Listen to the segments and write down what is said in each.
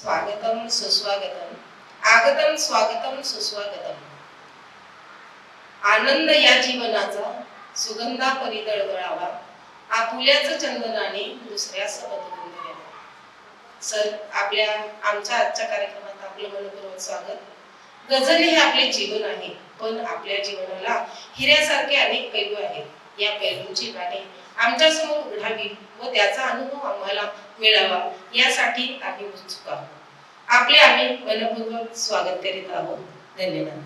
स्वागतम सुस्वागतम, आगतम स्वागतम सुस्वागतम. आनंद या जीवनाचा सुगंधा परिदळदळावा, आपुल्याच चंदनाने दुसऱ्या सबदगंध द्यावा. सर, आमच्या आजच्या कार्यक्रमात आपलं मनपूर्वक स्वागत. गझल हे आपले जीवन आहे, पण आपल्या जीवनाला हिऱ्यासारखे अनेक पैलू आहेत. या पैलूंची गाठी आमच्या समोर उघडावी व त्याचा अनुभव आम्हाला मिळावा यासाठी आम्ही उत्सुक आहोत. आम्ही मनपूर्वक स्वागत करीत आहोत. धन्यवाद.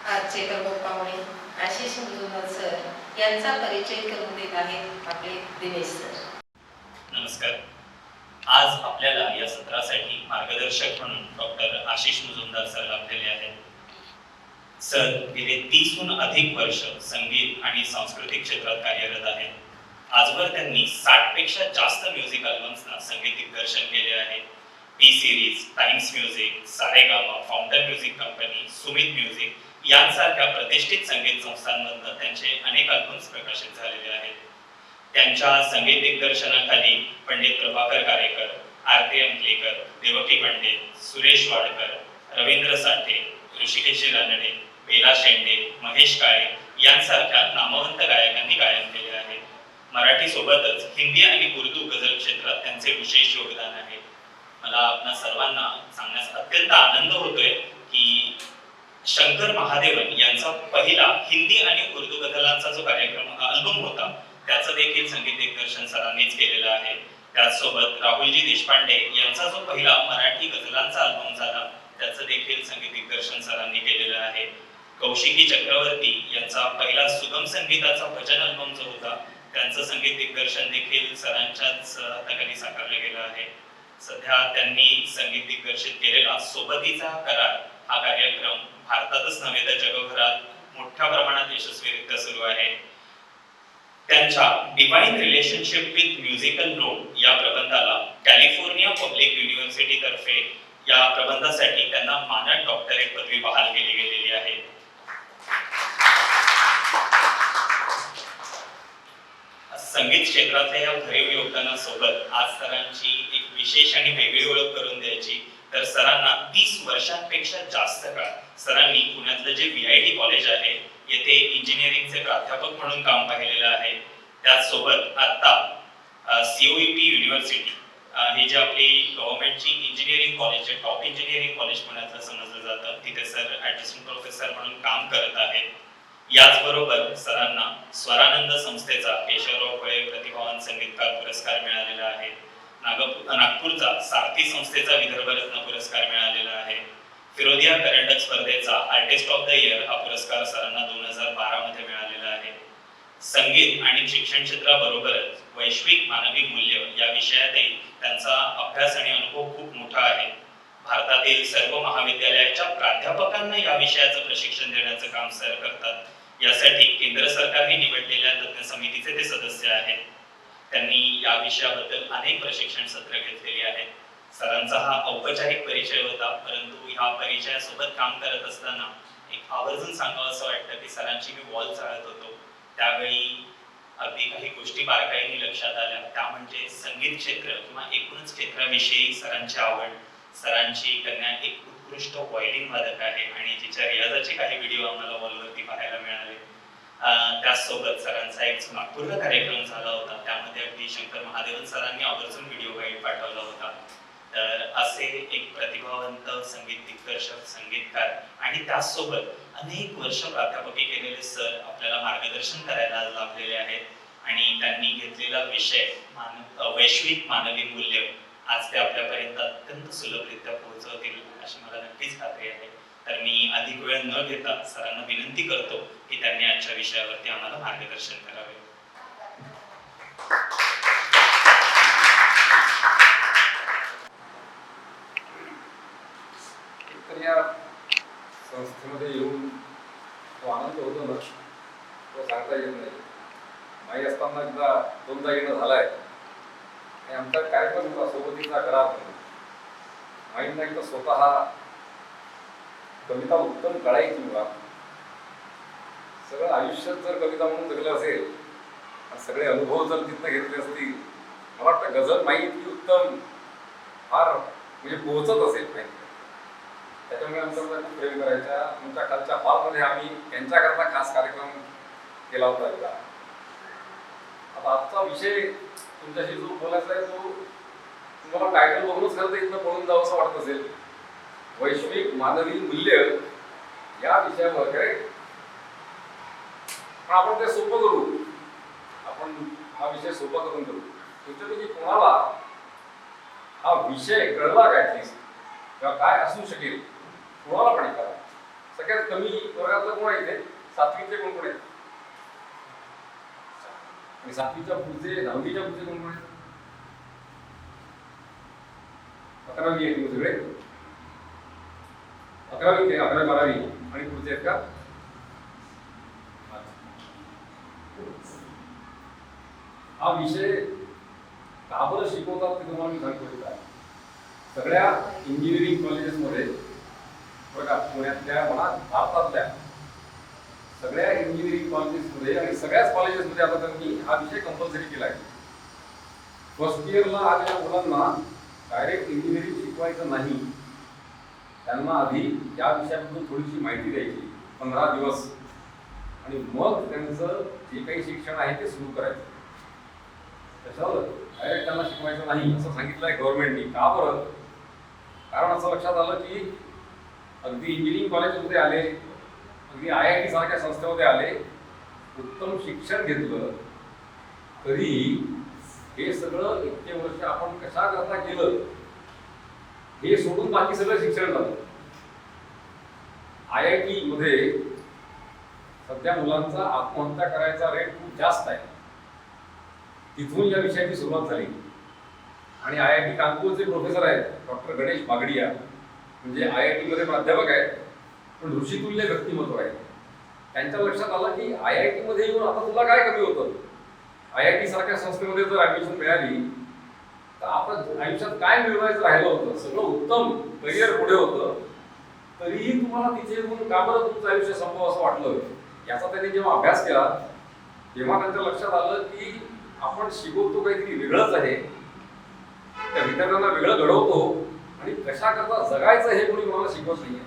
आजचे प्रमुख पाहुणे आशिष मुजुमदार सर यांचा परिचय करून देत आहेत आपले दिनेश सर. नमस्कार. आज आपल्याला या सत्रासाठी मार्गदर्शक म्हणून डॉक्टर आशिष मुजुमदार सर लाभलेले आहेत. सर गेले 30हून अधिक वर्ष संगीत आणि सांस्कृतिक क्षेत्रात कार्यरत आहेत. आजवर त्यांनी 60 पेक्षा जास्त म्युझिक अल्बम्सना संगीत दिग्दर्शन केले आहे. T series, times music, Saregama, fountain music company, Sumit music यांसारख्या प्रतिष्ठित संगीत संस्थांमधून त्यांचे अनेक अल्बम्स प्रकाशित झालेले आहेत. त्यांच्या संगीत दिग्दर्शनाखाली पंडित प्रभाकर कारेकर, आरती अंकलेकर, देवकी पंडित, सुरेश वाडकर, रवींद्र साठे, ऋषिकेश रानडे, बेला शेंडे, महेश काळे यांसारख्या नामवंत गायकांनी गायन केले आहे. मराठी सोबतच हिंदी आणि उर्दू गझल क्षेत्रात त्यांचे विशेष योगदान आहे. मला आपणा सर्वांना सांगण्यास अत्यंत आनंद होतोय की शंकर महादेवन यांचा पहिला हिंदी आणि उर्दू गझलांचा जो कार्यक्रम अल्बम होता त्याचं देखील संगीत दिग्दर्शन सरांनीच केलेलं आहे. त्याचसोबत राहुलजी देशपांडे यांचा जो पहिला मराठी गझलांचा अल्बम झाला त्याचं देखील संगीत दिग्दर्शन सरांनी केलेलं आहे. कौशिकी चक्रवर्ती यांचा पहिला सुगम संगीताचा भजन अल्बम जो होता त्यांचं संगीत दिग्दर्शन देखील सरांच्याच हाताखाली साकारलं गेलं आहे. सध्या त्यांनी संगीत दिग्दर्शित केलेला सोबतीचा करार हा कार्यक्रम भारतातच नव्हे तर जगभरात मोठ्या प्रमाणात यशस्वीरित्या सुरू आहे. त्यांच्या divine relationship with musical note या प्रबंधाला कॅलिफोर्निया पब्लिक युनिव्हर्सिटी तर्फे या प्रबंधासाठी त्यांना मानद डॉक्टरेट पदवी बहाल केली गेलेली आहे. संगीत क्षेत्रातल्या या भरीव योगदानासोबत आज सरांची एक विशेष आणि वेगळी ओळख करून द्यायची तर सरांना 30 वर्षांपेक्षा जास्त काळ सरांनी पुण्यातलं जे VIT कॉलेज आहे येथे इंजिनिअरिंगचे प्राध्यापक म्हणून काम पाहिलेलं आहे. त्याचसोबत आता COEP युनिव्हर्सिटी ही जी आपली गव्हर्नमेंटची इंजिनिअरिंग कॉलेज आहे, टॉप इंजिनिअरिंग कॉलेज पुण्यातलं समजलं जातं, तिथे सर ॲसिस्टंट प्रोफेसर म्हणून काम करत आहेत. याचबरोबर सरांना स्वरानंद संस्थेचा केशवराव फळे प्रतिभावान संगीतकार पुरस्कार मिळालेला आहे. नागपूरचा सारथी संस्थेचा विदर्भरत्न पुरस्कार मिळालेला आहे. फिरोदिया करंडक स्पर्धेचा आर्टिस्ट ऑफ द इयर हा पुरस्कार सरांना 2012 मध्ये मिळालेला आहे. संगीत आणि शिक्षण क्षेत्राबरोबरच वैश्विक मानवी मूल्य या विषयातही त्यांचा अभ्यास आणि अनुभव खूप मोठा आहे. भारतातील सर्व महाविद्यालयाच्या प्राध्यापकांना या विषयाचं प्रशिक्षण देण्याचं काम सर करतात. यासाठी केंद्र सरकारने निवडलेल्या तज्ञ समितीचे ते सदस्य आहेत. त्यांनी या विषयाबद्दल अनेक प्रशिक्षण सत्र घेतलेली आहेत. सरांचा हा औपचारिक परिचय होता, परंतु ह्या परिचयासोबत काम करत असताना एक आवर्जून सांगावं असं वाटतं की सरांची मी वॉल चाळत होतो त्यावेळी अगदी काही गोष्टी बारकाईने लक्षात आल्या. त्या म्हणजे संगीत क्षेत्र किंवा एकूणच क्षेत्राविषयी सरांची आवड. सरांची कन्या एक उत्कृष्ट व्हायोलिन वादक आहे आणि जिच्या रियाजाचे काही व्हिडिओ आम्हाला वॉलवरती पाहायला मिळाले. त्याचसोबत सरांचा एक नागपूरला कार्यक्रम झाला होता त्यामध्ये अगदी शंकर महादेवन सरांनी आवर्जून व्हिडिओ गाईड पाठवला होता. तर असे एक प्रतिभावंत संगीत दिग्दर्शक, संगीतकार आणि त्याचसोबत अनेक वर्ष प्राध्यापकी केलेले सर आपल्याला मार्गदर्शन करायला लाभलेले आहेत आणि त्यांनी घेतलेला विषय वैश्विक मानवी मूल्य आज ते आपल्यापर्यंत अत्यंत सुलभरित्या पोहोचवतील अशी मला नक्कीच खात्री आहे. तर मी अधिक वेळ न घेता सरांना विनंती करतो की त्यांनी आजच्या विषयावरती आम्हाला मार्गदर्शन करावे. तर या संस्थेमध्ये येऊन तो आनंद होतो ना तो सांगता येत नाही. माई असताना एकदा 2दा येणं झालाय आणि आमचा कार्यक्रम होता सोबतीचा करार. माईंना एकदा स्वतः कविता उत्तम कळायची मुला. सगळं आयुष्य जर कविता म्हणून जगलं असेल आणि सगळे अनुभव जर तिथनं घेतले असतील, मला वाटतं गझल नाही इतकी उत्तम फार म्हणजे पोहोचत असेल नाही. त्याच्यामुळे आमच्याकडे खूप प्रेम करायच्या. आमच्या खालच्या हॉलमध्ये आम्ही त्यांच्याकरता खास कार्यक्रम केला होता एकदा. आता आजचा विषय तुमच्याशी जो बोलायचा आहे तो तुम्हाला टायटल बघूनच खरं तर इथनं पळून जावं असं वाटत असेल. वैश्विक मानवी मूल्य या विषयावर करेक्ट. पण आपण ते सोपं करू. आपण हा विषय सोपा करून करू. तुमच्यापैकी कोणाला हा विषय कळला काय ऍटलिस्ट किंवा काय असू शकेल कोणाला पण करा. सगळ्यात कमी वर्गातलं कोण आहे इथे? सातवीचे कोण कोण आहेत? आणि सातवीच्या पुढचे 10वीच्या पुढचे कोण कोण आहेत? 11वी आहे तुम्ही सगळे? 11वी ते 11वी 12वी आणि पुढचे आहेत का? हा विषय का बरं शिकवतात ते तुम्हाला मी सांगतो. सगळ्या इंजिनिअरिंग कॉलेजेसमध्ये बघा, पुण्यातल्या म्हणा भारतातल्या सगळ्या इंजिनिअरिंग कॉलेजेसमध्ये आणि सगळ्याच कॉलेजेसमध्ये आता त्यांनी हा विषय कंपल्सरी केला आहे. फर्स्ट इयरला आलेल्या मुलांना डायरेक्ट इंजिनिअरिंग शिकवायचं नाही. त्यांना आधी या विषयाबद्दल थोडीशी माहिती द्यायची 15 दिवस आणि मग त्यांचं जे काही शिक्षण आहे ते सुरू करायचं. त्याच्यावर डायरेक्ट त्यांना शिकवायचं नाही असं सांगितलंय गव्हर्नमेंटनी. का बरं? कारण असं लक्षात आलं की अगदी इंजिनिअरिंग कॉलेजमध्ये आले, अगदी IIT सारख्या संस्थेमध्ये आले, उत्तम शिक्षण घेतलं तरी हे सगळं इतके वर्ष आपण कशा करता केलं हे सोडून बाकी सगळं शिक्षण झालं. IIT मध्ये सध्या मुलांचा आत्महत्या करायचा रेट खूप जास्त आहे. तिथून या विषयाची सुरुवात झाली. आणि IIT कानपूरचे प्रोफेसर आहेत डॉक्टर गणेश बागडिया, म्हणजे IIT मध्ये प्राध्यापक आहेत पण ऋषितुल्य व्यक्तिमत्व आहे. त्यांच्या लक्षात आलं की IIT मध्ये येऊन आता तुला काय कमी होतं? IIT सारख्या संस्थेमध्ये जर ऍडमिशन मिळाली तर आपण आयुष्यात काय मिळवायचं राहिलं होतं? सगळं उत्तम करिअर पुढे होतं, तरीही तुम्हाला तिथे येऊन का बरं तुमचं आयुष्य संपव असं वाटलं? याचा त्यांनी जेव्हा अभ्यास केला तेव्हा त्यांच्या लक्षात आलं की आपण शिकवतो काहीतरी वेगळंच आहे, त्या विद्यार्थ्यांना वेगळं घडवतो आणि कशा करता जगायचं हे कोणी मला शिकवत नाहीये.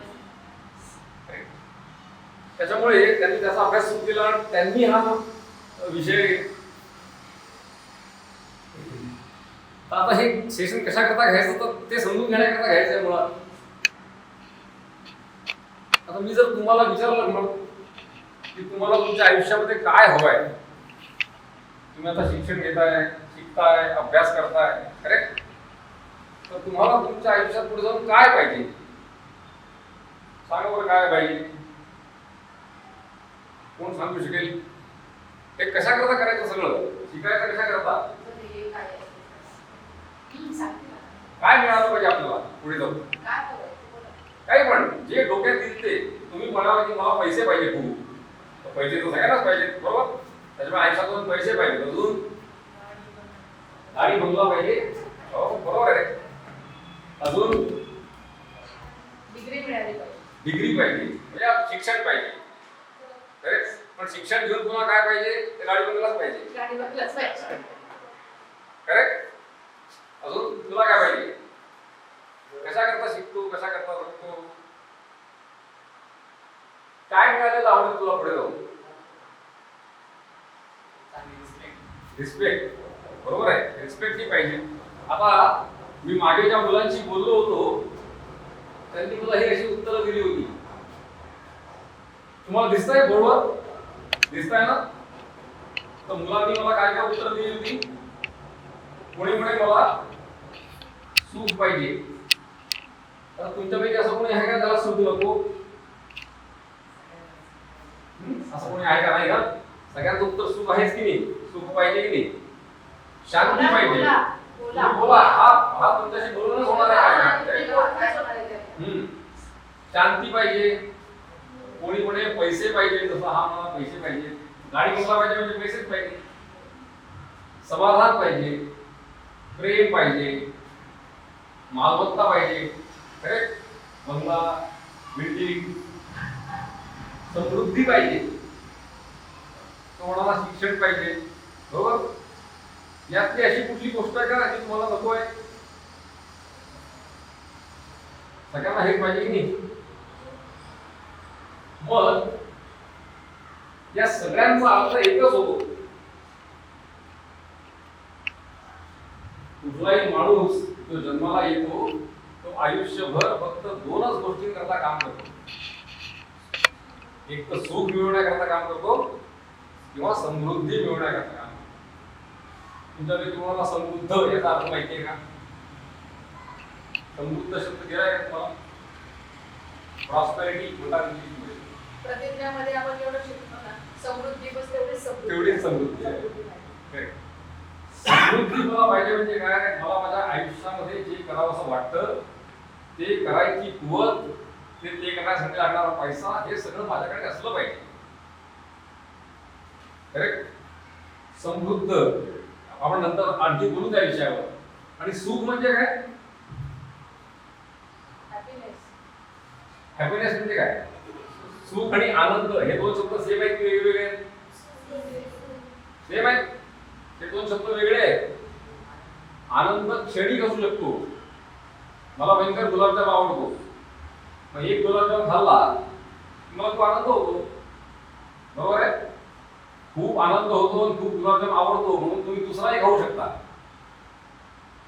त्याच्यामुळे त्यांनी त्याचा अभ्यास सुरू केला. त्यांनी हा विषय आता हे सेशन कशा करता घ्यायचं तर ते समजून घेण्याकरता घ्यायचं आहे मुळात. आता मी जर तुम्हाला विचारलं म्हणून की तुम्हाला तुमच्या आयुष्यामध्ये काय हवंय, तुम्ही आता शिक्षण घेताय, शिकताय, अभ्यास करताय, करेक्ट? तर तुम्हाला तुमच्या आयुष्यात पुढे जाऊन काय पाहिजे? सांगा बरं काय पाहिजे? कोण सांगू शकेल? हे कशा करता करायचं? सगळं शिकायचं कशा करता? काय मिळालं पाहिजे आपल्याला पुढे जाऊन? काही पण जे डोक्यात येईल ते. तुम्ही म्हणाला की मला पैसे पाहिजे खूप, पैसे तर सगळ्यांनाच पाहिजे बरोबर. त्याच्यामुळे आयुष्यातून पैसे पाहिजे, अजून गाडी बंगला पाहिजे, हो बरोबर आहे. अजून डिग्री मिळाली पाहिजे, डिग्री पाहिजे म्हणजे शिक्षण पाहिजे, करेक्ट. पण शिक्षण घेऊन पुन्हा काय पाहिजे? ते गाडी बंगलाच पाहिजे, गाडी बंगलाच पाहिजे, करेक्ट. अजून तुला काय पाहिजे? कशा करता शिकतो, कशा करता जगतो, काय मिळालेलं आवडेल तुला पुढे जाऊन? रिस्पेक्ट, बरोबर आहे. रिस्पेक्ट ही पाहिजे. आता मी मागे ज्या मुलांशी बोललो होतो त्यांनी मला ही अशी उत्तरं दिली होती. तुम्हाला दिसतंय बोर्डवर? दिसतंय ना? तर मुलांनी मला काय काय उत्तर दिली होती? कोणी म्हणे मला सुख पाहिजे. तर तुमच्यापैकी असं कोणी आहे का त्याला सुख नको? असं कोणी आहे का? नाही का? सगळ्यांचं उत्तर सुख आहेच की नाही? सुख पाहिजे की नाही? शांती पाहिजे. बोला, हा तुमच्याशी बोलूनच होणार आहे. शांती पाहिजे. कोणी म्हणे पैसे पाहिजे, जसं हा मला पैसे पाहिजे. गाडी बंगला पाहिजे म्हणजे पैसेच पाहिजे. समाधान पाहिजे, प्रेम पाहिजे, मालमत्ता पाहिजे, करेक्ट. बंगला, बिल्डिंग, समृद्धी पाहिजे, कोणाला शिक्षण पाहिजे, बरोबर? यातली अशी कुठली गोष्ट आहे का जी तुम्हाला नको आहे? सगळ्यांना हे पाहिजे की नाही? मग या सगळ्यांचा अर्थ एकच होतो. कुठलाही माणूस जो जन्माला येतो तो आयुष्यभर फक्त दोनच गोष्टींकरता काम करतो. एक तर सुख मिळवण्याकरता काम करतो किंवा समृद्धी मिळवण्याकरता काम करतो. तुमच्यापैकी तुम्हाला समृद्ध याचा अर्थ माहिती आहे का? समृद्ध शब्द गेलाय का तुम्हाला? प्रॉस्पेरिटी म्हणतात इंग्लिशमध्ये. प्रतिज्ञामध्ये आपण एवढं शिकतो ना, समृद्धी बस तेवढीच समृद्धी. तेवढीच समृद्धी आहे. Correct. समृद्धी मला पाहिजे म्हणजे काय? मला माझ्या आयुष्यामध्ये जे करावंसं वाटतं ते करायची कुवत, ते करण्यासाठी लागणारा पैसा, हे सगळं माझ्याकडे असलं पाहिजे. करेक्ट? समृद्ध आपण नंतर आणखी बोलू त्या विषयावर. आणि सुख म्हणजे काय? हॅपीनेस. हॅपीनेस म्हणजे काय? सुख आणि आनंद हे दोन शब्द सेम आहेत की वेगवेगळे आहेत? सेम आहेत. हे दोन शब्द वेगळे आहेत. आनंद क्षणिक असू शकतो. मला भयंकर गुलाबजाम आवडतो, मग एक गुलाबजाम खाल्ला मला खूप आनंद होतो, बरोबर आहे? खूप आनंद होतो आणि खूप गुलाबजाम आवडतो म्हणून तुम्ही दुसराही खाऊ शकता,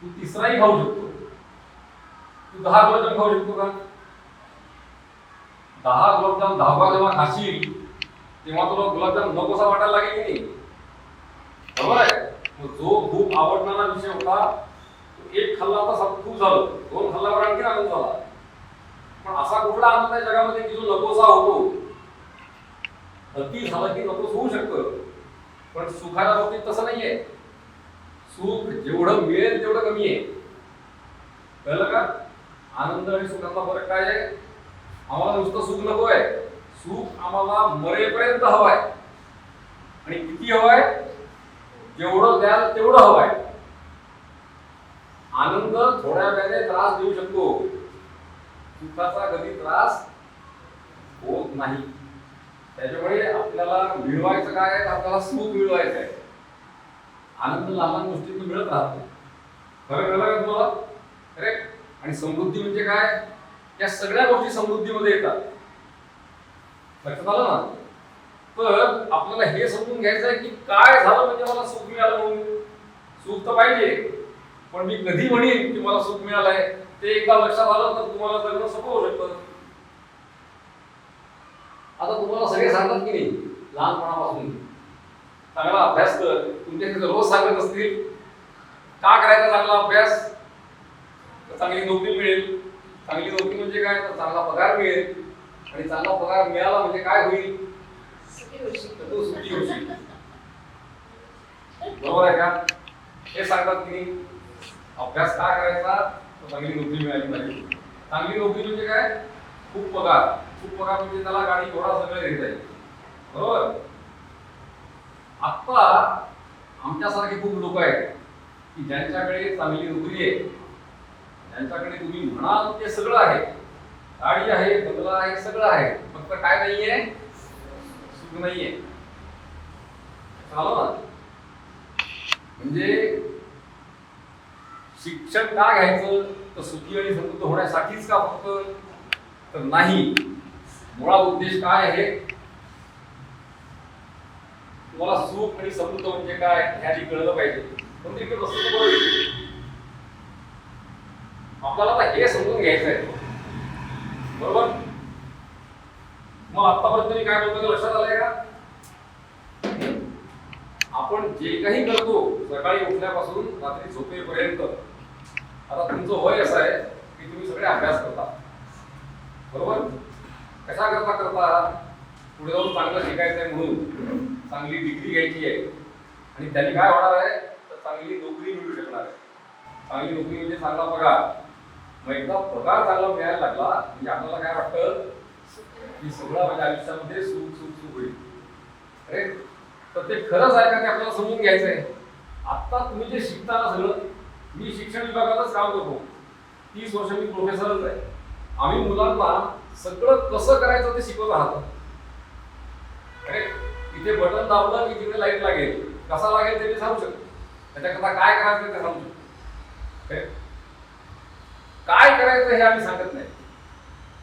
तू तिसराही खाऊ शकतो. तू 10 गुलाबजाम खाऊ शकतो का? 10 गुलाबजाम 10वा जेव्हा खाशील तेव्हा तुला गुलाबजाम नकोसा वाटायला लागेल की नाही? बरोबर आहे? मग जो खूप आवडणारा विषय होता तो एक खाल्ला तर खूप झालं, 2 खाल्ल्यावर आणखी आनंद झाला. पण असा कुठला आनंद आहे जगामध्ये की जो नकोसा होतो? अति झालं की नकोस होऊ शकतं, पण सुखाच्या बाबतीत तसं नाहीये. सुख जेवढं मिळेल तेवढं कमी आहे. कळलं का? आनंद आणि सुखाचा फरक काय आहे? आम्हाला नुसतं सुख नको आहे, सुख आम्हाला मरेपर्यंत हवं आहे. आणि किती हवं आहे? जेवढं द्याल तेवढं हवं आहे. आनंद थोड्या वेळाने त्रास देऊ शकतो, सुखाचा कधी त्रास होत नाही. त्याच्यामुळे आपल्याला मिळवायचं काय आहे? आपल्याला सुख मिळवायचं आहे. आनंद लहान गोष्टीतून मिळत राहतो. खरं कळलं का तुम्हाला? करेक्ट? आणि समृद्धी म्हणजे काय? या सगळ्या गोष्टी समृद्धीमध्ये येतात. लक्षात आलं ना? तर आपल्याला हे समजून घ्यायचं आहे की काय झालं म्हणजे मला सुख मिळालं म्हणून. सुख तर पाहिजे, पण मी कधी म्हणेन की मला सुख मिळालंय ते एकदा लक्षात आलं तर तुम्हाला जगणं सोपं होऊ शकतं. आता तुम्हाला सगळे सांगतात की नाही लहानपणापासून चांगला अभ्यास कर, तुमच्याकडे रोज सांगत असतील का करायचा चांगला अभ्यास? तर चांगली नोकरी मिळेल. चांगली नोकरी म्हणजे काय? तर चांगला पगार मिळेल. आणि चांगला पगार मिळाला म्हणजे काय होईल? सुखी होशील. तर तू सुखी होशील. बरोबर आहे का? हे सांगतात की नाही अभ्यास का करायचा? तर चांगली नोकरी मिळाली पाहिजे. चांगली नोकरी म्हणजे काय? खूप पगार. खूप पगार म्हणजे त्याला गाडी घोडा सगळं घेता येईल. बरोबर? आता आमच्यासारखे खूप लोक आहेत की ज्यांच्याकडे चांगली नोकरी आहे, ज्यांच्याकडे तुम्ही म्हणाल ते सगळं आहे, गाडी आहे, बंगला आहे, सगळं आहे, फक्त काय नाहीये? सुख नाहीये. झालं ना? म्हणजे शिक्षण का घ्यायचं? तर सुखी आणि समृद्ध होण्यासाठीच का फक्त? तर नाही. मुळात उद्देश काय आहे? तुम्हाला सुख आणि समृद्ध म्हणजे काय हे आधी कळलं पाहिजे. पण तिकडे बसलं बरोबर. आपल्याला आता हे समजून घ्यायचं आहे, बरोबर? मग आतापर्यंत मी काय बोलतो लक्षात आलंय का? आपण जे काही करतो सकाळी उठल्यापासून रात्री झोपेपर्यंत, आता तुमचं वय असं आहे की तुम्ही सगळे अभ्यास करता, बरोबर? कशा करता पुढे जाऊन चांगलं शिकायचं आहे म्हणून चांगली डिग्री घ्यायची आहे. आणि त्याने काय होणार आहे? तर चांगली नोकरी मिळू शकणार आहे. चांगली नोकरी म्हणजे चांगला पगार. मग एकदा पगार चांगला मिळायला लागला म्हणजे आपल्याला काय वाटतं की सगळं माझ्या आयुष्यामध्ये सुख सुख सुख होईल. अरे तर ते खरंच आहे का ते आपल्याला समजून घ्यायचं आहे. आता तुम्ही जे शिकता ना सगळं, मी शिक्षण विभागातच काम करतो, 30 वर्ष मी प्रोफेसरच आहे. आम्ही मुलांना सगळं कसं करायचं ते शिकवत राहतात. अरे इथे बटन दाबलं की तिथे लाईट लागेल, कसा लागेल ते मी सांगू शकतो, त्याच्याकरता काय करायचं ते सांगू शकतो. काय करायचं हे आम्ही सांगत नाही.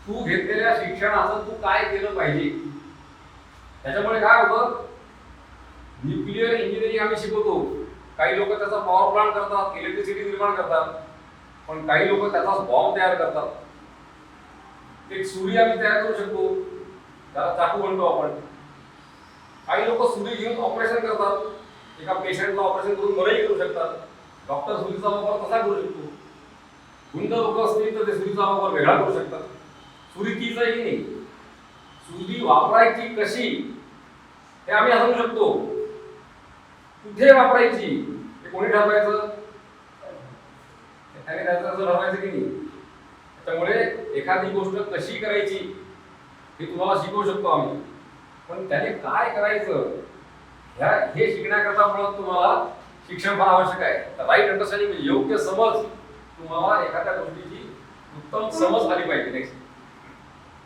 तू घेतलेल्या शिक्षणाचं तू काय केलं पाहिजे. त्याच्यामुळे काय होतं, न्यूक्लिअर इंजिनिअरिंग आम्ही शिकवतो. काही लोक त्याचा पॉवर प्लांट करतात, इलेक्ट्रिसिटी निर्माण करतात, पण काही लोक त्याचा बॉम्ब तयार करतात. एक सुरी आम्ही तयार करू शकतो, त्याला चाकू म्हणतो आपण. काही लोक सुरी घेऊन ऑपरेशन करतात, एका पेशंटला ऑपरेशन करून बरंही करू शकतात. डॉक्टर सुरीचा वापर कसा करू शकतो. गुंड लोक असतील तर ते सुरीचा वापर वेगळा करू शकतात. सुरी तीच आहे की नाही, सुरी वापरायची कशी हे आम्ही सांगू शकतो. कुठे वापरायची हे कोणी ठरवायचं, त्याने त्याचं ठरवायचं की नाही. त्यामुळे एखादी गोष्ट कशी करायची हे तुम्हाला शिकवू शकतो आम्ही, पण त्याने काय करायचं हे शिकण्याकरता मुळात तुम्हाला शिक्षण फार आवश्यक आहे. राईट अंडरस्टँडिंग म्हणजे योग्य समज, तुम्हाला एखाद्या गोष्टीची उत्तम समज आली पाहिजे. नेक्स्ट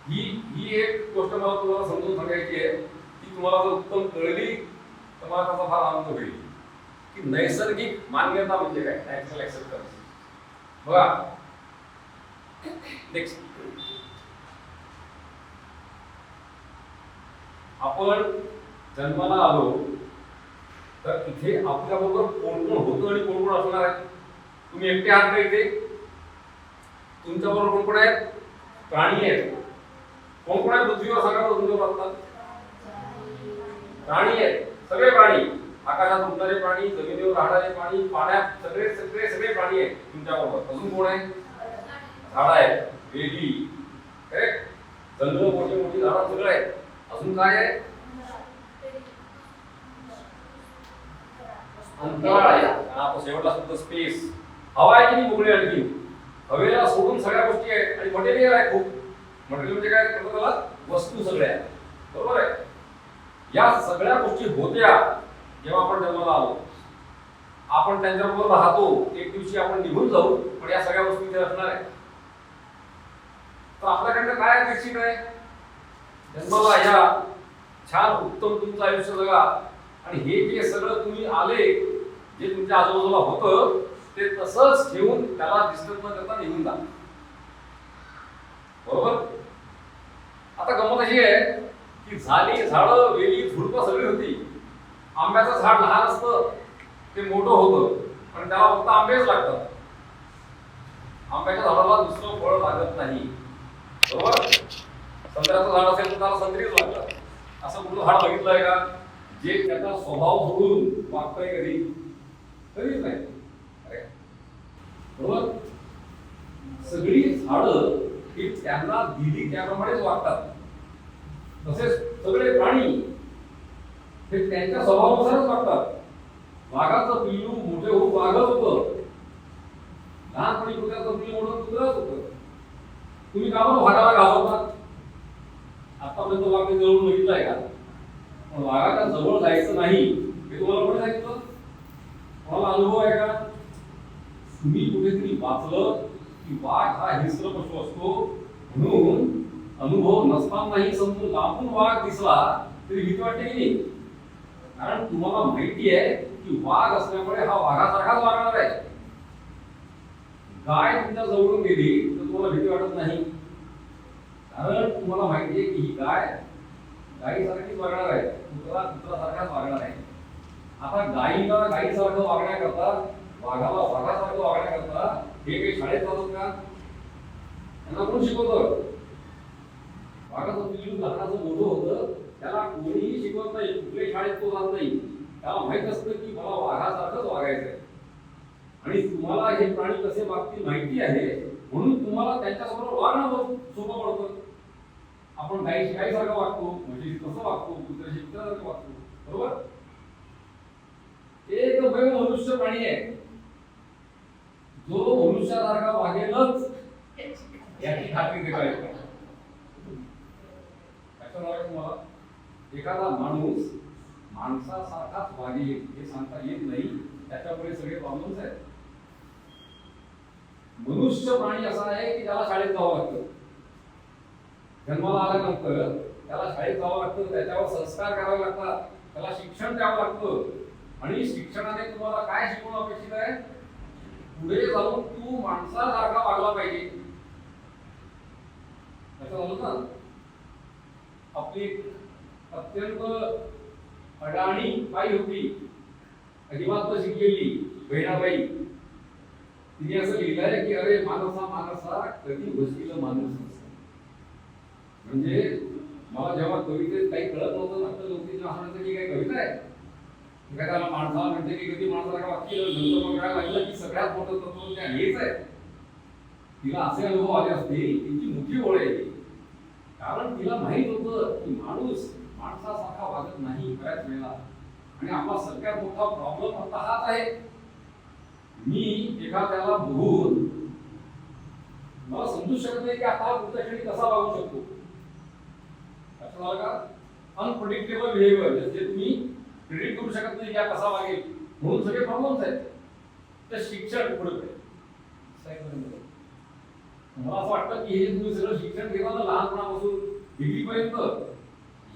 ही एक गोष्ट मला तुम्हाला समजून सांगायची आहे की तुम्हाला जर उत्तम कळली तर मला त्याचा फार आनंद होईल की नैसर्गिक मान्यता म्हणजे काय, नॅचरल ऍक्सेप्टन्स. बघा नेक्स्ट, आपण जन्माला आलो तर इथे आपल्याबरोबर कोण कोण होतं आणि कोण कोण असणार आहे. तुम्ही एकटे आहात का इथे, तुमच्याबरोबर कोण कोण आहेत, प्राणी आहेत. कोण कोण आहे पृथ्वीवर सांगा तुमच्याबरोबर असतात. प्राणी आहेत, सगळे प्राणी, आकाशात उडणारे प्राणी, जमिनीवर राहणारे प्राणी, पाण्यात सगळे सगळे सगळे प्राणी आहेत तुमच्याबरोबर. अजून कोण आहे, झाड आहेत, वेली, जंगल, मोठी मोठी झाडं सगळं आहेत. अजून काय आहे, अंतराळ आहे. हा शेवटला शब्द स्पेस. हवा आहे की नाही मोकळी, आणखी हवेला सोडून सगळ्या गोष्टी आहेत. आणि मटेरियल आहे खूप. मटेरियल म्हणजे काय करतो त्याला, वस्तू सगळ्या, बरोबर आहे. या सगळ्या गोष्टी होत्या जेव्हा आपण जन्माला आलो. आपण त्यांच्याबरोबर राहतो, एक दिवशी आपण निघून जाऊ, पण या सगळ्या वस्तू इथे असणार आहे. तर आपल्याकडनं काय अपेक्षित आहे, जन्माला या, छान उत्तम तुमचं आयुष्य जगा, आणि हे जे सगळं तुम्ही आले, जे तुमच्या आजूबाजूला होतं ते तसंच ठेवून त्याला डिस्टर्ब न करता निघून जा, बरोबर. आता गंमत अशी आहे की झाली, झाडं, वेली, झुडपं सगळी होती. आंब्याचं झाड लहान असतं, ते मोठं होतं, पण त्याला फक्त आंबेच लागतात. आंब्याच्या झाडाला दुसरं फळ लागत नाही, बरोबर. संत्र्याचं झाड असेल तर त्याला संत्रीच लागतात. असं कुठलं झाड बघितलंय का जे त्याचा स्वभाव सोडून वागतंय कधी, कधीच नाही, बरोबर. सगळी झाडं ही त्यांना दिली त्याप्रमाणेच वागतात. तसेच सगळे प्राणी हे त्यांच्या स्वभावानुसारच वागतात. वाघाचं पिल्लू मोठे होऊन वाघच होतं, लहानपणी कुत्र्याचं पिल्लू म्हणून कुत्रच होतं. तुम्ही का बरं वाघाला घाबरता. आतापर्यंत वाघ जवळून बघितलाय का, पण वाघाच्या जवळ जायचं नाही हे तुम्हाला कोणी सांगितलं, कोणाला अनुभव आहे का. तुम्ही कुठेतरी वाचलं की वाघ हा हिंस्र पशु असतो, म्हणून अनुभव नसतानाही समजून लांबून वाघ दिसला तरी भीती वाटते की नाही. कारण तुम्हाला माहिती आहे की वाघ असल्यामुळे हा वाघासारखाच वागणार आहे. गाय तुमच्या जवळून गेली तर तुम्हाला भीती वाटत नाही, कारण तुम्हाला माहिती आहे की ही गाय गायीसारखीच वागणार आहे, कुत्रा कुत्रासारखाच वागणार आहे. आता गायीला गायीसारखं वागण्याकरता, वाघाला वाघासारखं वागण्याकरता हे काही शाळेत जातात का, त्यांना कोण शिकवतं. वाघाचं पिल्लू लहानाचं मोठं होतं, त्याला कोणीही शिकवत नाही, कुठल्याही शाळेत तो जात नाही. त्याला माहित असतं की मला वाघासारखंच वागायचं आहे, आणि तुम्हाला हे प्राणी कसे वागतील माहिती आहे, म्हणून तुम्हाला त्यांच्यासमोर वागणं सोपं पडतं. आपण गायीशी गायीसारखं वागतो, म्हणजे कसं वागतो, कुत्र्याशी कुत्र्यासारखं वागतो, बरोबर. एकमेव मनुष्य प्राणी आहे जो मनुष्यासारखा वागेलच याची खात्री देता येते. तुम्हाला एखादा माणूस माणसासारखाच वागेल हे सांगता येत नाही, त्याच्यामुळे सगळे प्रॉब्लेम्स आहेत. मनुष्य प्राणी असा आहे की त्याला शाळेत जावं लागतं. जन्माला आल्यानंतर त्याला शाळेत जावं लागतं, त्याच्यावर संस्कार करावे लागतात, त्याला शिक्षण द्यावं लागतं. आणि शिक्षणाने तुम्हाला काय शिकवणं अपेक्षित आहे? पुढे जाऊन तू माणसासारखा वागला पाहिजे. असं झालं ना. आपली अत्यंत अडाणी बाई होती, अजिबात न शिकलेली बहिणाबाई. तिने असं लिहिलंय की अरे मानसा मानसा कधी बसलेलं माणूस नसतं. म्हणजे मला जेव्हा कवितेत काही कळत नव्हतं ना, तर लोकांची असण्याचं की काही कविता आहे, एखाद्याला माणसाला म्हणते की कधी माणसाला वाक्य नंतर मग काय लागलं की सगळ्यात मोठं तत्व त्या हेच आहे. तिला असे अनुभव आले असतील, तिची मोठी ओळ आहे. कारण तिला माहित होतं की माणूस माणसासारखा वागत नाही बऱ्याच वेळेला. आणि आपला सगळ्यात मोठा प्रॉब्लेम आता हाच आहे. मी एखाद्याला बघून मला समजू शकत नाही की आता पुढच्या क्षणी कसा वागू शकतो. असं झालं का? अनप्रेडिक्टेबल बिहेवियर, जे तुम्ही प्रेडिक्ट करू शकत नाही की हा कसा वागेल, म्हणून सगळे प्रॉब्लेम्स आहेत. तर शिक्षण पुढे मला असं वाटतं की हे तुम्ही सगळं शिक्षण घेताना लहानपणापासून डिग्रीपर्यंत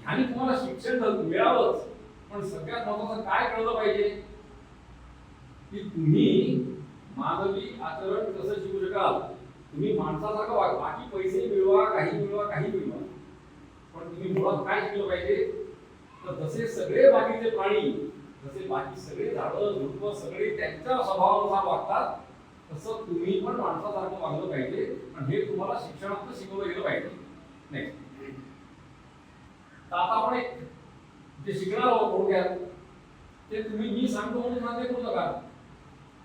ह्याने तुम्हाला शिक्षण मिळावंच. पण सगळ्यात महत्त्वाचं काय कळलं पाहिजे की तुम्ही मानवी आचरण कसं शिकू शकाल. तुम्ही माणसासारखं वागा. बाकी पैसे मिळवा, काही मिळवा, काही मिळवा, पण तुम्ही मुळात काय शिकलं पाहिजे? तर जसे सगळे बाकीचे प्राणी, जसे बाकी सगळे झाडं झुडपं सगळे त्यांच्या स्वभावानुसार वागतात, तसं तुम्ही पण माणसासारखं वागलं पाहिजे. आणि हे तुम्हाला शिक्षणात शिकवलं गेलं पाहिजे. नेक्स्ट, आता आपण एक जे शिकणार आहोत थोडक्यात, ते तुम्ही मी सांगतो म्हणून मान्य करू नका.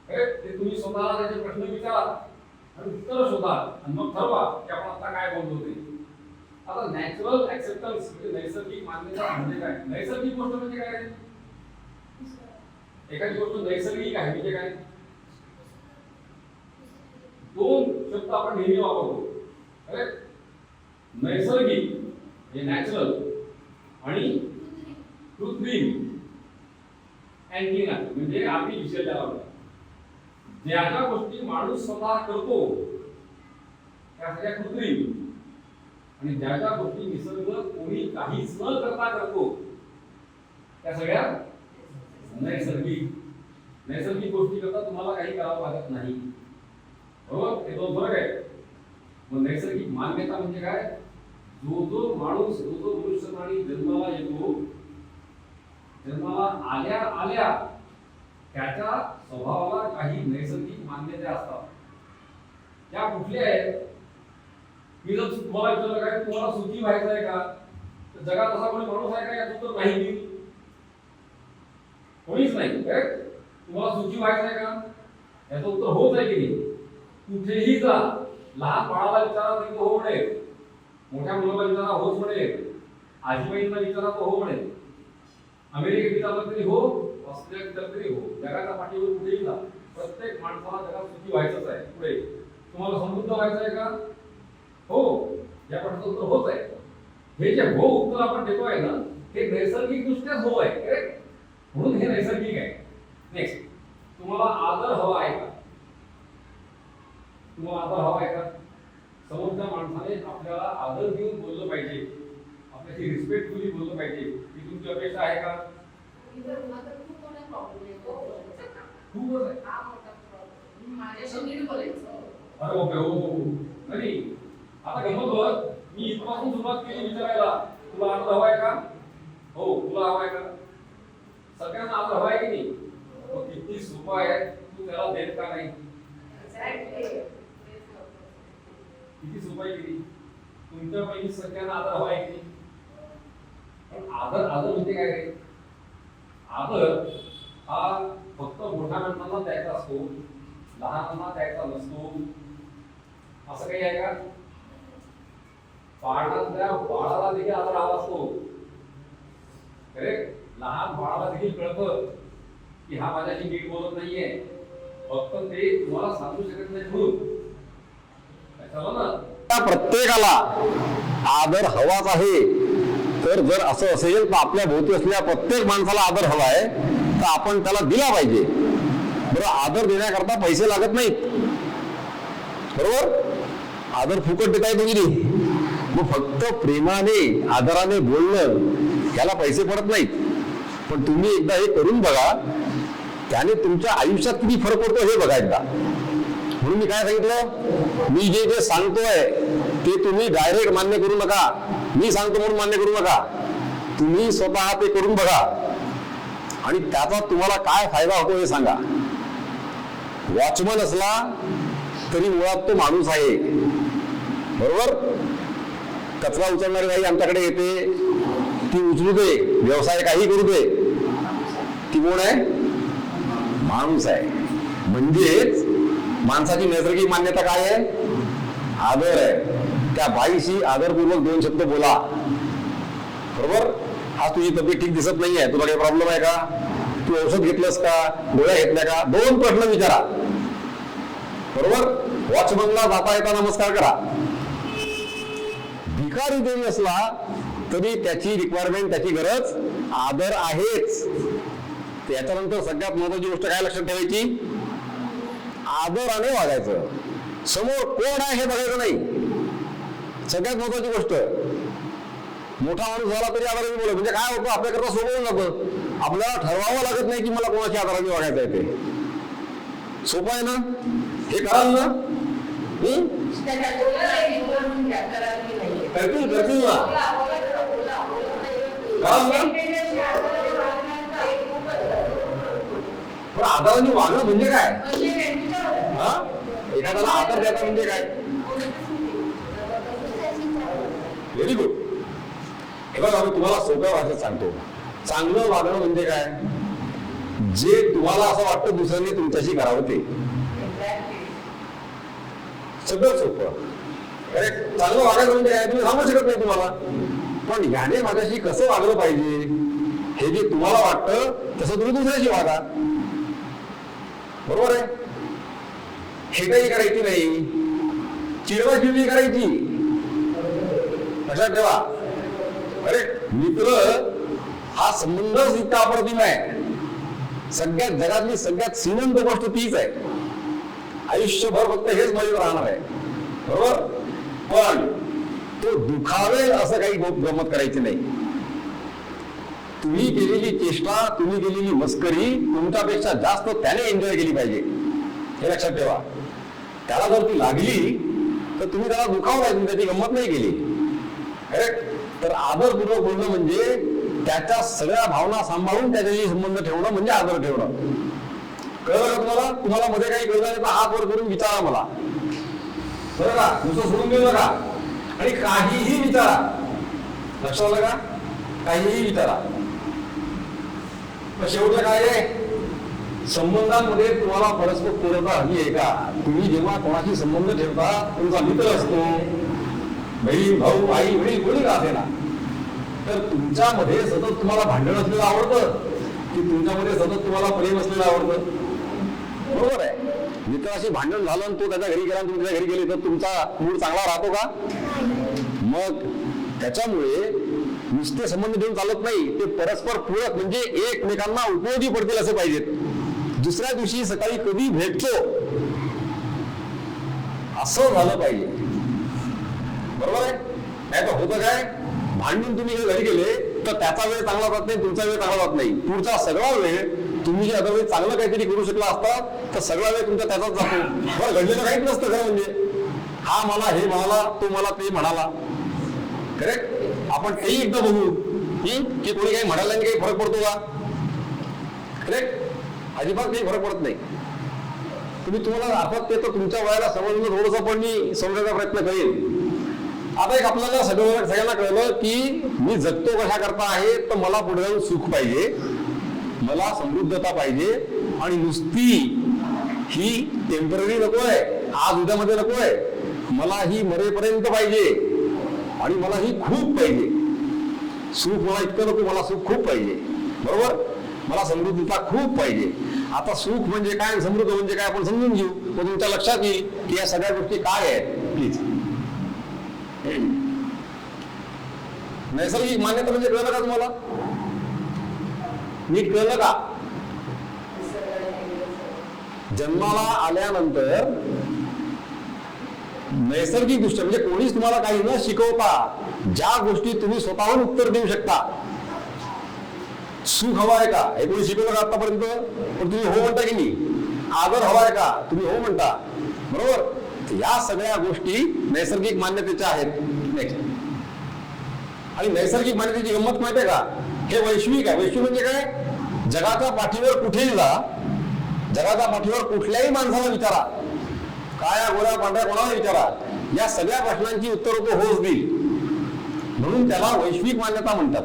ते तुम्ही स्वतःला त्याचे प्रश्न विचारा आणि उत्तर शोधा आणि मग ठरवा की आपण आता काय बोलतो ते. आता नॅचरल ऍक्सेप्टन्स म्हणजे नैसर्गिक मान्यता म्हणजे काय? नैसर्गिक गोष्ट म्हणजे काय? एखादी गोष्ट नैसर्गिक आहे म्हणजे काय? दोन शब्द आपण नेहमी वापरतो. नैसर्गिक हे नॅचरल आणि कृत्रिम अँटीना म्हणजे आर्टिफिशियल त्याला म्हणतात. ज्या ज्या गोष्टी माणूस स्वतः करतो त्या सगळ्या कृत्रिम, आणि ज्या ज्या गोष्टी निसर्ग कोणी काहीच न करता करतो त्या सगळ्या नैसर्गिक. नैसर्गिक गोष्टी करता तुम्हाला काही करावं लागत नाही. बरोबर? हे दोन फरक आहे. मग नैसर्गिक मान्यता म्हणजे काय? जो जो माणूस, जो जो मनुष्य प्राणी जन्माला येतो, जन्माला आल्या आल्या त्याच्या स्वभावाला काही नैसर्गिक मान्यता असतात. त्या कुठल्या आहेत? मी जर तुम्हाला विचारलं काय तुम्हाला सुखी व्हायचं आहे का, तर जगात असा कोणी माणूस आहे का याचं उत्तर नाही. कोणीच नाही. तुम्हाला सुखी व्हायचं आहे का याचं उत्तर होच आहे की नाही. कुठेही जा, लहान बाळाला विचारा तरी तो हो म्हणेल, मोठ्या मुलाला विचारा होच म्हणेल, आजीबाईंना विचारा तो हो म्हणेल, अमेरिकेत विचारलं तरी हो, ऑस्ट्रेलियात विचारलं तरी हो. जगाच्या पाठीवर कुठेही जा, प्रत्येक माणसाला जगात सुखी व्हायचंच आहे. पुढे तुम्हाला समृद्ध व्हायचं आहे का? हो. या प्रश्नाचं उत्तर होच आहे. हे जे हो उत्तर आपण देतोय ना, हे नैसर्गिक दृष्ट्याच हो आहे. करेक्ट? म्हणून हे नैसर्गिक आहे. नेक्स्ट, तुम्हाला आदर हवा आहे का? तुम्हाला आदर हवा आहे का? समोरच्या माणसाने आपल्याला आदर देऊन बोललं पाहिजे, आपल्याशी रिस्पेक्टफुली बोललं पाहिजे, ही तुमची अपेक्षा आहे का? खूपच आहे. माझ्याशी नीट बोलायचं. अरे ओके, हो. नाही आता गमत बघ, मी इथपासून सुरुवात केली विचारायला, तुला आदर हवा आहे का? हो. तुला हवा आहे का? सगळ्यांना आदर हवा आहे की नाही? किती सोपं आहे, तू त्याला देत का नाही? किती सोपं आहे की नाही? तुमच्यापैकी सगळ्यांना आदर हवा आहे की नाही? पण आदर आदर म्हणजे काय रे? आदर हा फक्त मोठ्या माणसांना द्यायचा असतो, लहानांना द्यायचा नसतो. असं काही आहे का? बाळातल्या बाळाला देखील आदर हवा असतो. करेक्ट? लहान बाळाला देखील कळतं की हा माझ्याशी नीट बोलत नाहीये, फक्त ते तुम्हाला सांगू शकत नाही म्हणून. प्रत्येकाला आदर हवाच आहे. तर जर असं असेल तर आपल्या भोवती असलेल्या प्रत्येक माणसाला आदर हवा आहे, तर आपण त्याला दिला पाहिजे. बरोबर? आदर देण्याकरता पैसे लागत नाहीत. बरोबर? आदर फुकट देता येतो की नाही? मग फक्त प्रेमाने आदराने बोलणं याला पैसे पडत नाहीत, पण तुम्ही एकदा हे करून बघा, त्याने तुमच्या आयुष्यात किती फरक पडतो हे बघा एकदा. म्हणून मी काय सांगितलं, मी जे जे सांगतोय ते तुम्ही डायरेक्ट मान्य करू नका, मी सांगतो म्हणून मान्य करू नका, तुम्ही स्वतः ते करून बघा आणि त्याचा तुम्हाला काय फायदा होतो हे सांगा. वॉचमन असला तरी मुळात तो माणूस आहे, बरोबर. कचरा उचलणारी बाई आमच्याकडे येते, ती उचलू दे, व्यवसाय काही करू दे, ती कोण आहे? माणूस आहे. म्हणजेच माणसाची नैसर्गिक मान्यता काय आहे? आदर आहे. त्या बाईशी आदरपूर्वक 2 शब्द बोला, बरोबर. आज तुझी तब्येत ठीक दिसत नाहीये, तुला काही प्रॉब्लेम आहे का, तू औषध घेतलंस का, गोळ्या घेतल्या का, 2 प्रश्न विचारा, बरोबर. वॉचमनला जाता येता नमस्कार करा. भिकारी देवी असला तरी त्याची रिक्वायरमेंट, त्याची गरज आदर आहेच. त्याच्यानंतर सगळ्यात महत्वाची गोष्ट काय लक्षात ठेवायची? आदराने वागायचं. समोर कोण आहे हे बघायचं नाही, सगळ्यात महत्वाची गोष्ट. मोठा माणूस झाला तरी आदराने बोलायचं. म्हणजे काय होतं, आपल्याकरता सोपं होऊन जातं. आपल्याला ठरवावं लागत नाही की मला कोणाची आदराने वागायचं आहे ते. सोपं आहे ना, हे कराल ना. करतील ना, पण आदराने वागणं म्हणजे काय? एखाद्याला आदर द्यायचा म्हणजे काय? Very good. हे बघा, मी तुम्हाला सोप्या भाषेत सांगतो. चांगलं वागणं म्हणजे काय? जे तुम्हाला असं वाटतं दुसऱ्यांनी तुमच्याशी करावं ते. सगळं सोपं. अरे चांगलं वागायचं म्हणजे काय तुम्ही सांगू शकत नाही तुम्हाला, पण याने माझ्याशी कसं वागलं पाहिजे हे जे तुम्हाला वाटतं तसं तुम्ही दुसऱ्याशी वागा, बरोबर आहे. हेटाई करायची नाही, चिडवाचिडवी करायची, लक्षात ठेवा. अरे मित्र हा संबंधच इतका अप्रतिम आहे. सगळ्यात जगातली सगळ्यात श्रीमंत गोष्ट तीच आहे. आयुष्यभर फक्त हेच माझ्यावर राहणार आहे, बरोबर. पण तो दुखावेल असं काही गमत करायची नाही. तुम्ही केलेली चेष्टा, तुम्ही केलेली मस्करी तुमच्यापेक्षा जास्त त्याने एन्जॉय केली पाहिजे, हे लक्षात ठेवा. त्याला जर ती लागली तर तुम्ही त्याला दुखावलाय, तुम्ही त्याची गंमत नाही केली, करेक्ट. तर आदरपूर्वक बोलणं म्हणजे त्याच्या सगळ्या भावना सांभाळून त्याच्याशी संबंध ठेवणं म्हणजे आदर ठेवणं. कळलं का तुम्हाला? तुम्हाला मध्ये काही कळलं नाही तर हात वर करून विचारा मला, बरं का. नुसतं सोडून देऊ नका आणि काहीही विचारा, लक्षात आलं का? काहीही विचारा. शेवटचं काय आहे? संबंधांमध्ये तुम्हाला परस्पर पूर्णता हवी आहे का? तुम्ही जेव्हा कोणाशी संबंध ठेवता, तुमचा मित्र असतो, बहीण भाऊ आई वडील कोणी का असेना, तर तुमच्यामध्ये सतत तुम्हाला भांडण असलेलं आवडतं की तुमच्यामध्ये सतत तुम्हाला प्रेम असलेलं आवडतं? बरोबर आहे. मित्राशी भांडण झालं आणि तो त्याच्या घरी गेला, तुमच्या घरी गेले, तर तुमचा मूड चांगला राहतो का? मग त्याच्यामुळे नुसते संबंध ठेवून चालत नाही, ते परस्पर पूरक म्हणजे एकमेकांना उपयोगी पडतील असे पाहिजेत. दुसऱ्या दिवशी सकाळी कधी भेटतो असं झालं पाहिजे, बरोबर आहे. नाही तर होतं काय, भांडून तुम्ही घरी गेले तर त्याचा वेळ चांगला जात नाही, तुमचा वेळ चांगला जात नाही. पुढचा सगळा वेळ तुम्ही जे आता वेळ चांगलं काहीतरी करू शकला असता तर सगळा वेळ तुमचा त्याचाच जातो. बरं, घडलेलं काहीच नसतं खरं म्हणजे. हा मला हे म्हणाला, तो मला ते म्हणाला, करेक्ट. आपण तेही एकदा बघू की कोणी काही म्हणायला काही फरक पडतो का? करेक्ट. अजिबात काही फरक पडत नाही. तुम्हाला अर्थात ते तर तुमच्या वयाला समजणं थोडंसं, पण मी समजायचा प्रयत्न करेन. आता एक आपल्याला सगळ्यांना कळलं की मी जगतो कशा करता आहे, तर मला पुढे जाऊन सुख पाहिजे, मला समृद्धता पाहिजे, आणि नुसती ही टेम्पररी नको आहे, आज उद्यामध्ये नको आहे, मला ही मरेपर्यंत पाहिजे आणि मला ही खूप पाहिजे. सुख मला इतकं नको, मला सुख खूप पाहिजे, बरोबर. मला समृद्धता खूप पाहिजे. आता सुख म्हणजे काय, समृद्ध म्हणजे काय आपण समजून घेऊ, तर तुमच्या लक्षात येईल की या सगळ्या गोष्टी काय आहेत. प्लीज, नैसर्गिक मान्यता म्हणजे कळलं का तुम्हाला? नीट कळलं का? जन्माला आल्यानंतर नैसर्गिक दृष्ट्या म्हणजे कोणीच तुम्हाला काही न शिकवता ज्या गोष्टी तुम्ही स्वतःहून उत्तर देऊ शकता. सुख हवा आहे का हे कोणी शिकवलं का आतापर्यंत? पण तुम्ही हो म्हणता की नाही. आदर हवा आहे का तुम्ही हो म्हणता, बरोबर. या सगळ्या गोष्टी नैसर्गिक मान्यतेच्या आहेत. नेक्स्ट. आणि नैसर्गिक मान्यतेची गंमत माहिती आहे का? हे वैश्विक आहे. वैश्विक म्हणजे काय? जगाच्या पाठीवर कुठेही जा, जगाच्या पाठीवर कुठल्याही माणसाला विचारा, काळ्या गोऱ्या पांढऱ्या कोणाला विचारा, या सगळ्या प्रश्नांची उत्तर तो होच देईल. म्हणून त्याला वैश्विक मान्यता म्हणतात.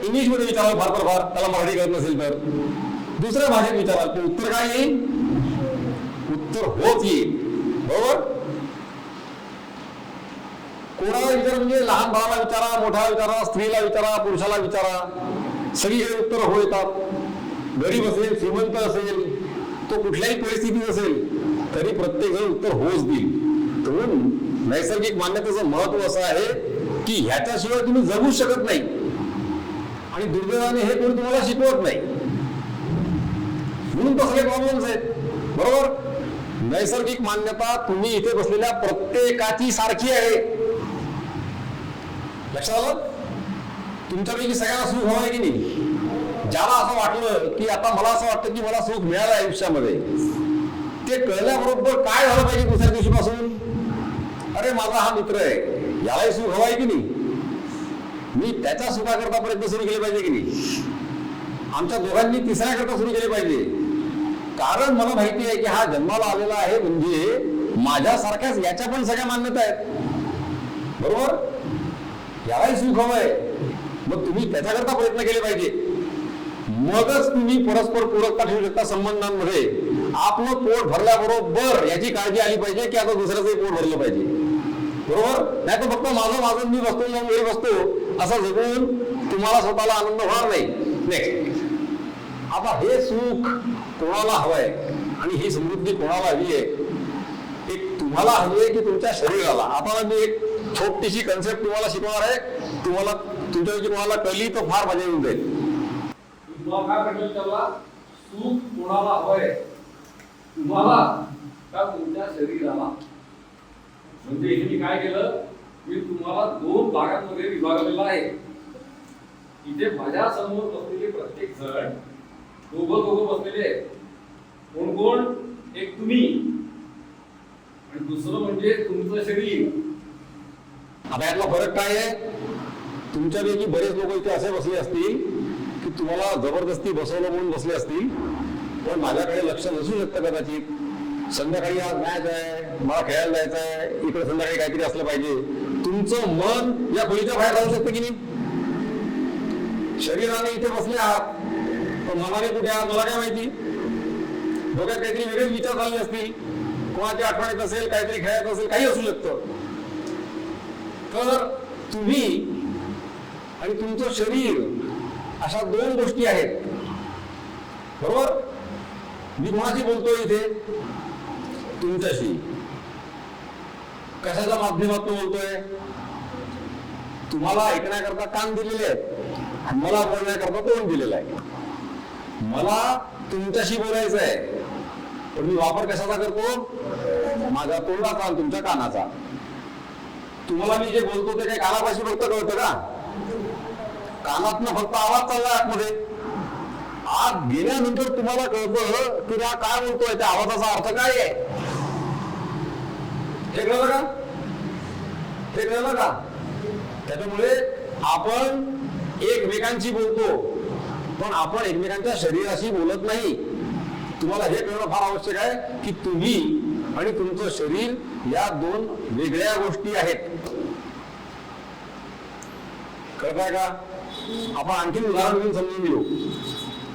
इंग्लिश मध्ये विचाराल फार तर फार, त्याला मराठी कळत नसेल तर दुसऱ्या भाषेत विचाराल, पण उत्तर काय येईल? उत्तर होच येईल, बरोबर. कोणाला विचार म्हणजे लहान बाळाला विचारा, मोठ्याला विचारा, स्त्रीला विचारा, पुरुषाला विचारा, सगळीकडे उत्तर हो येतात. गरीब असेल, श्रीमंत असेल, तो कुठल्याही परिस्थितीत असेल तरी प्रत्येक जण उत्तर होच देईल. म्हणून नैसर्गिक मान्यतेचं महत्व असं आहे की ह्याच्याशिवाय तुम्ही जगूच शकत नाही. आणि दुर्दैवाने हे कोणी तुम्हाला शिकवत नाही, म्हणून तर सगळे प्रॉब्लेम्स आहेत, बरोबर. नैसर्गिक मान्यता तुम्ही इथे बसलेल्या प्रत्येकाची सारखी आहे. लक्षात आलं? तुमच्यापैकी सगळ्यांना सुख हवं आहे की नाही? ज्याला असं वाटलं की आता मला असं वाटतं की मला सुख मिळालं आयुष्यामध्ये, ते कळल्याबरोबर काय झालं पाहिजे दुसऱ्या दिवशीपासून? अरे माझा हा मित्र आहे, यालाही सुख हवं आहे की नाही, मी त्याच्या सुखाकरता प्रयत्न सुरू केले पाहिजे की नाही? आमच्या दोघांनी तिसऱ्याकरता सुरू केले पाहिजे. कारण मला माहिती आहे की हा जन्माला आलेला आहे म्हणजे माझ्यासारख्याच याच्या पण सगळ्या मान्यता आहेत, बरोबर. यालाही सुख हवंय, मग तुम्ही त्याच्याकरता प्रयत्न केले पाहिजे. मगच तुम्ही परस्पर पूरकता ठेवू शकता संबंधांमध्ये. आपलं पोट भरल्याबरोबर याची काळजी आली पाहिजे की आता दुसऱ्याचंही पोट भरलं पाहिजे, बरोबर. नाही तर फक्त माझं मी बसतो मग मी बसतो असं जगून तुम्हाला स्वतःला आनंद होणार नाही. नेक्स्ट. आता हे सुख कोणाला हवंय आणि ही समृद्धी कोणाला हवी आहे? एक तुम्हाला हवी आहे की तुमच्या शरीराला? आता मी एक छोटीशी कन्सेप्ट तुम्हाला शिकवणार आहे. तुम्हाला तुमच्यापैकी कोणाला कळली तर फार मजा येऊन जाईल. तुम्हाला काय म्हटलं त्याला? सुख कोणाला हवंय, तुम्हाला का तुमच्या शरीराला? म्हणजे इथे मी काय केलं, मी तुम्हाला दोन भागांमध्ये विभागलेलं आहे. इथे माझ्या समोर बसलेले प्रत्येक जण दोघं बसलेले आहेत. कोण कोण? एक तुम्ही आणि दुसरं म्हणजे तुमचं शरीर. आता यातला फरक काय आहे? तुमच्यापैकी बरेच लोक इथे असे बसले असतील की तुम्हाला जबरदस्ती बसवलं म्हणून बसले असतील, पण माझ्याकडे लक्ष नसू शकतं कदाचित. संध्याकाळी आज मॅच आहे, मला खेळायला जायचं आहे, इकडे संध्याकाळी काहीतरी असलं पाहिजे. तुमचं मन या खोलीच्या बाहेर जाऊ शकतं की नाही? शरीराने इथे बसले आहात पण मनाने कुठे आहात मला काय माहिती. डोक्यात काहीतरी वेगळेच विचार झाले असतील, कोणाची आठवण येत असेल, काहीतरी खेळायचं असेल, काही असू शकतं. तर तुम्ही आणि तुमचं शरीर अशा दोन गोष्टी आहेत, बरोबर. मी कोणाशी बोलतोय इथे? तुमच्याशी. कशाच्या माध्यमातून बोलतोय? तुम्हाला ऐकण्याकरता कान दिलेले आहेत, मला बोलण्याकरता तोंड दिलेलं आहे. मला तुमच्याशी बोलायचं आहे, पण मी वापर कशाचा करतो? माझ्या तोंडाचा आणि तुमच्या कानाचा. तुम्हाला मी जे बोलतो ते काही कानापाशी फक्त कळतं का? कानातनं फक्त आवाज चाललाय आतमध्ये. आत गेल्यानंतर तुम्हाला कळतं की हा काय बोलतोय, त्या आवाजाचा अर्थ काय आहे. हे कळलं का? हे कळलं का? त्याच्यामुळे आपण एकमेकांशी बोलतो पण आपण एकमेकांच्या शरीराशी बोलत नाही. तुम्हाला हे कळणं फार आवश्यक आहे की तुम्ही आणि तुमचं शरीर या दोन वेगळ्या गोष्टी आहेत. कळताय का? आपण आणखी उदाहरण घेऊन समजून घेऊ.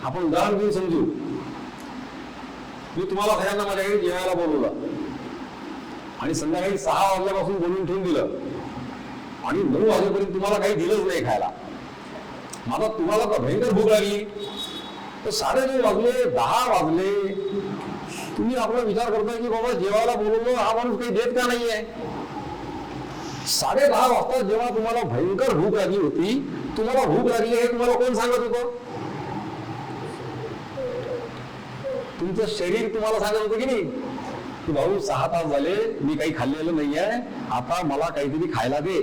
आपण उदाहरण घेऊन समजू. मी तुम्हाला सगळ्यांना माझ्या घरी जेवायला बोलवलं आणि संध्याकाळी 6 वाजल्यापासून बोलून ठेवून दिलं आणि 9 वाजेपर्यंत तुम्हाला काही दिलंच नाही खायला. माझा तुम्हाला तर भयंकर भूक लागली तर 9:30 वाजले, 10 वाजले, तुम्ही आपला विचार करताय की बाबा जेवायला बोलवलं, हा माणूस काही देत का नाहीये. 10:30 वाजता जेव्हा तुम्हाला भयंकर भूक लागली होती, तुम्हाला भूक लागली हे तुम्हाला कोण सांगत होतं? तुमचं शरीर तुम्हाला सांगत होतं की नाही? की भाऊ 6 तास झाले मी काही खाल्लेलं नाहीये, आता मला काहीतरी खायला दे.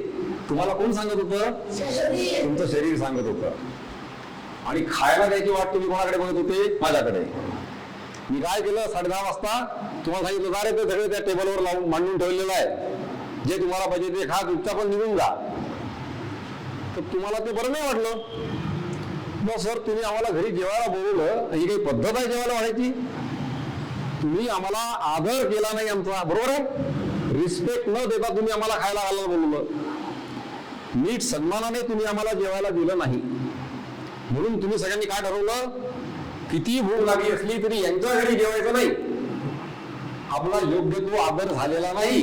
तुम्हाला कोण सांगत होतं? तुमचं शरीर सांगत होतं. आणि खायला द्यायची वाट तुम्ही कोणाकडे बघत होते? माझ्याकडे. मी काय केलं, 10:30 वाजता तुम्हाला सांगितलं जा रे, ते सगळे त्या टेबलवर लावून मांडून ठेवलेलं आहे, जे तुम्हाला पाहिजे ते खा, चुपचाप पण निघून जा. तर तुम्हाला ते बरं नाही वाटलं. मग सर तुम्ही आम्हाला घरी जेवायला बोलवलं, ही काही पद्धत आहे जेवायला वाढायची? तुम्ही आम्हाला आदर केला नाही आमचा, बरोबर आहे? रिस्पेक्ट न देता तुम्ही आम्हाला खायला घालायला बोलवलं, नीट सन्मानाने तुम्ही आम्हाला जेवायला दिलं नाही. म्हणून तुम्ही सगळ्यांनी काय ठरवलं, किती भूक लागली असली तरी यांच्या घरी जेवायचं नाही. आपला योग्य तो आदर झालेला नाही.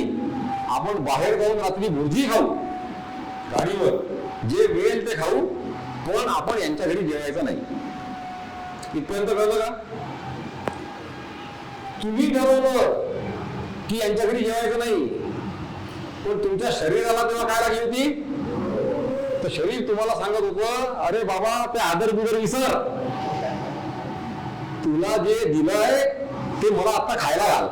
आपण बाहेर जाऊन रात्री भुर्जी खाऊ, गाडीवर जे मिळेल ते खाऊ, पण आपण यांच्या घरी जेवायचं नाही. इथपर्यंत कळलं का? तुम्ही ठरवलं की यांच्या घरी जेवायचं नाही, पण तुमच्या शरीराला तेव्हा काय लागली होती? तर शरीर तुम्हाला सांगत होतं, अरे बाबा ते आदर बिदर विसर, तुला जे दिलंय ते मला आता खायला घाल.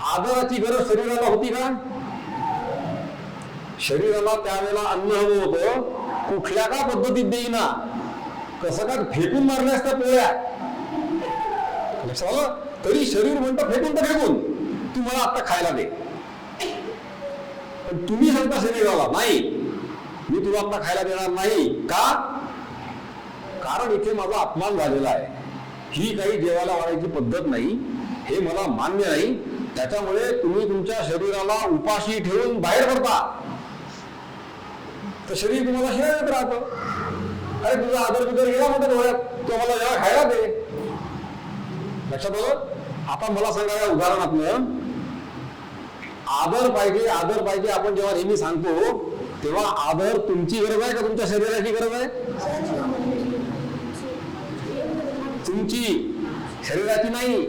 आदराची गरज शरीराला होती का? शरीराला त्यावेळेला अन्न हवं होतं, कुठल्या का पद्धतीत देईना, कसं का फेकून मारण्यास त्या पोळ्या, लक्षात आलं? तरी शरीर म्हणतं फेकून तर फेकून, तू मला आता खायला दे. पण तुम्ही सांगता शरीराला नाही, मी तुला आता खायला देणार नाही. का? कारण इथे माझा अपमान झालेला आहे, ही काही जेवायला वाढायची पद्धत नाही, हे मला मान्य नाही. त्याच्यामुळे तुम्ही तुमच्या शरीराला उपाशी ठेवून बाहेर पडता, तर शरीर तुम्हाला शिवाय देत राहतं. अरे तुझा आदर बिदर गेला म्हणतो डोळ्यात, तो मला जेव्हा खायला दे. लक्षात आलं? आता मला सांगा या उदाहरणातनं, आदर पाहिजे आदर पाहिजे आपण जेव्हा नेहमी सांगतो, तेव्हा आदर तुमची गरज आहे का तुमच्या शरीराची गरज आहे? तुमची, शरीराची नाही.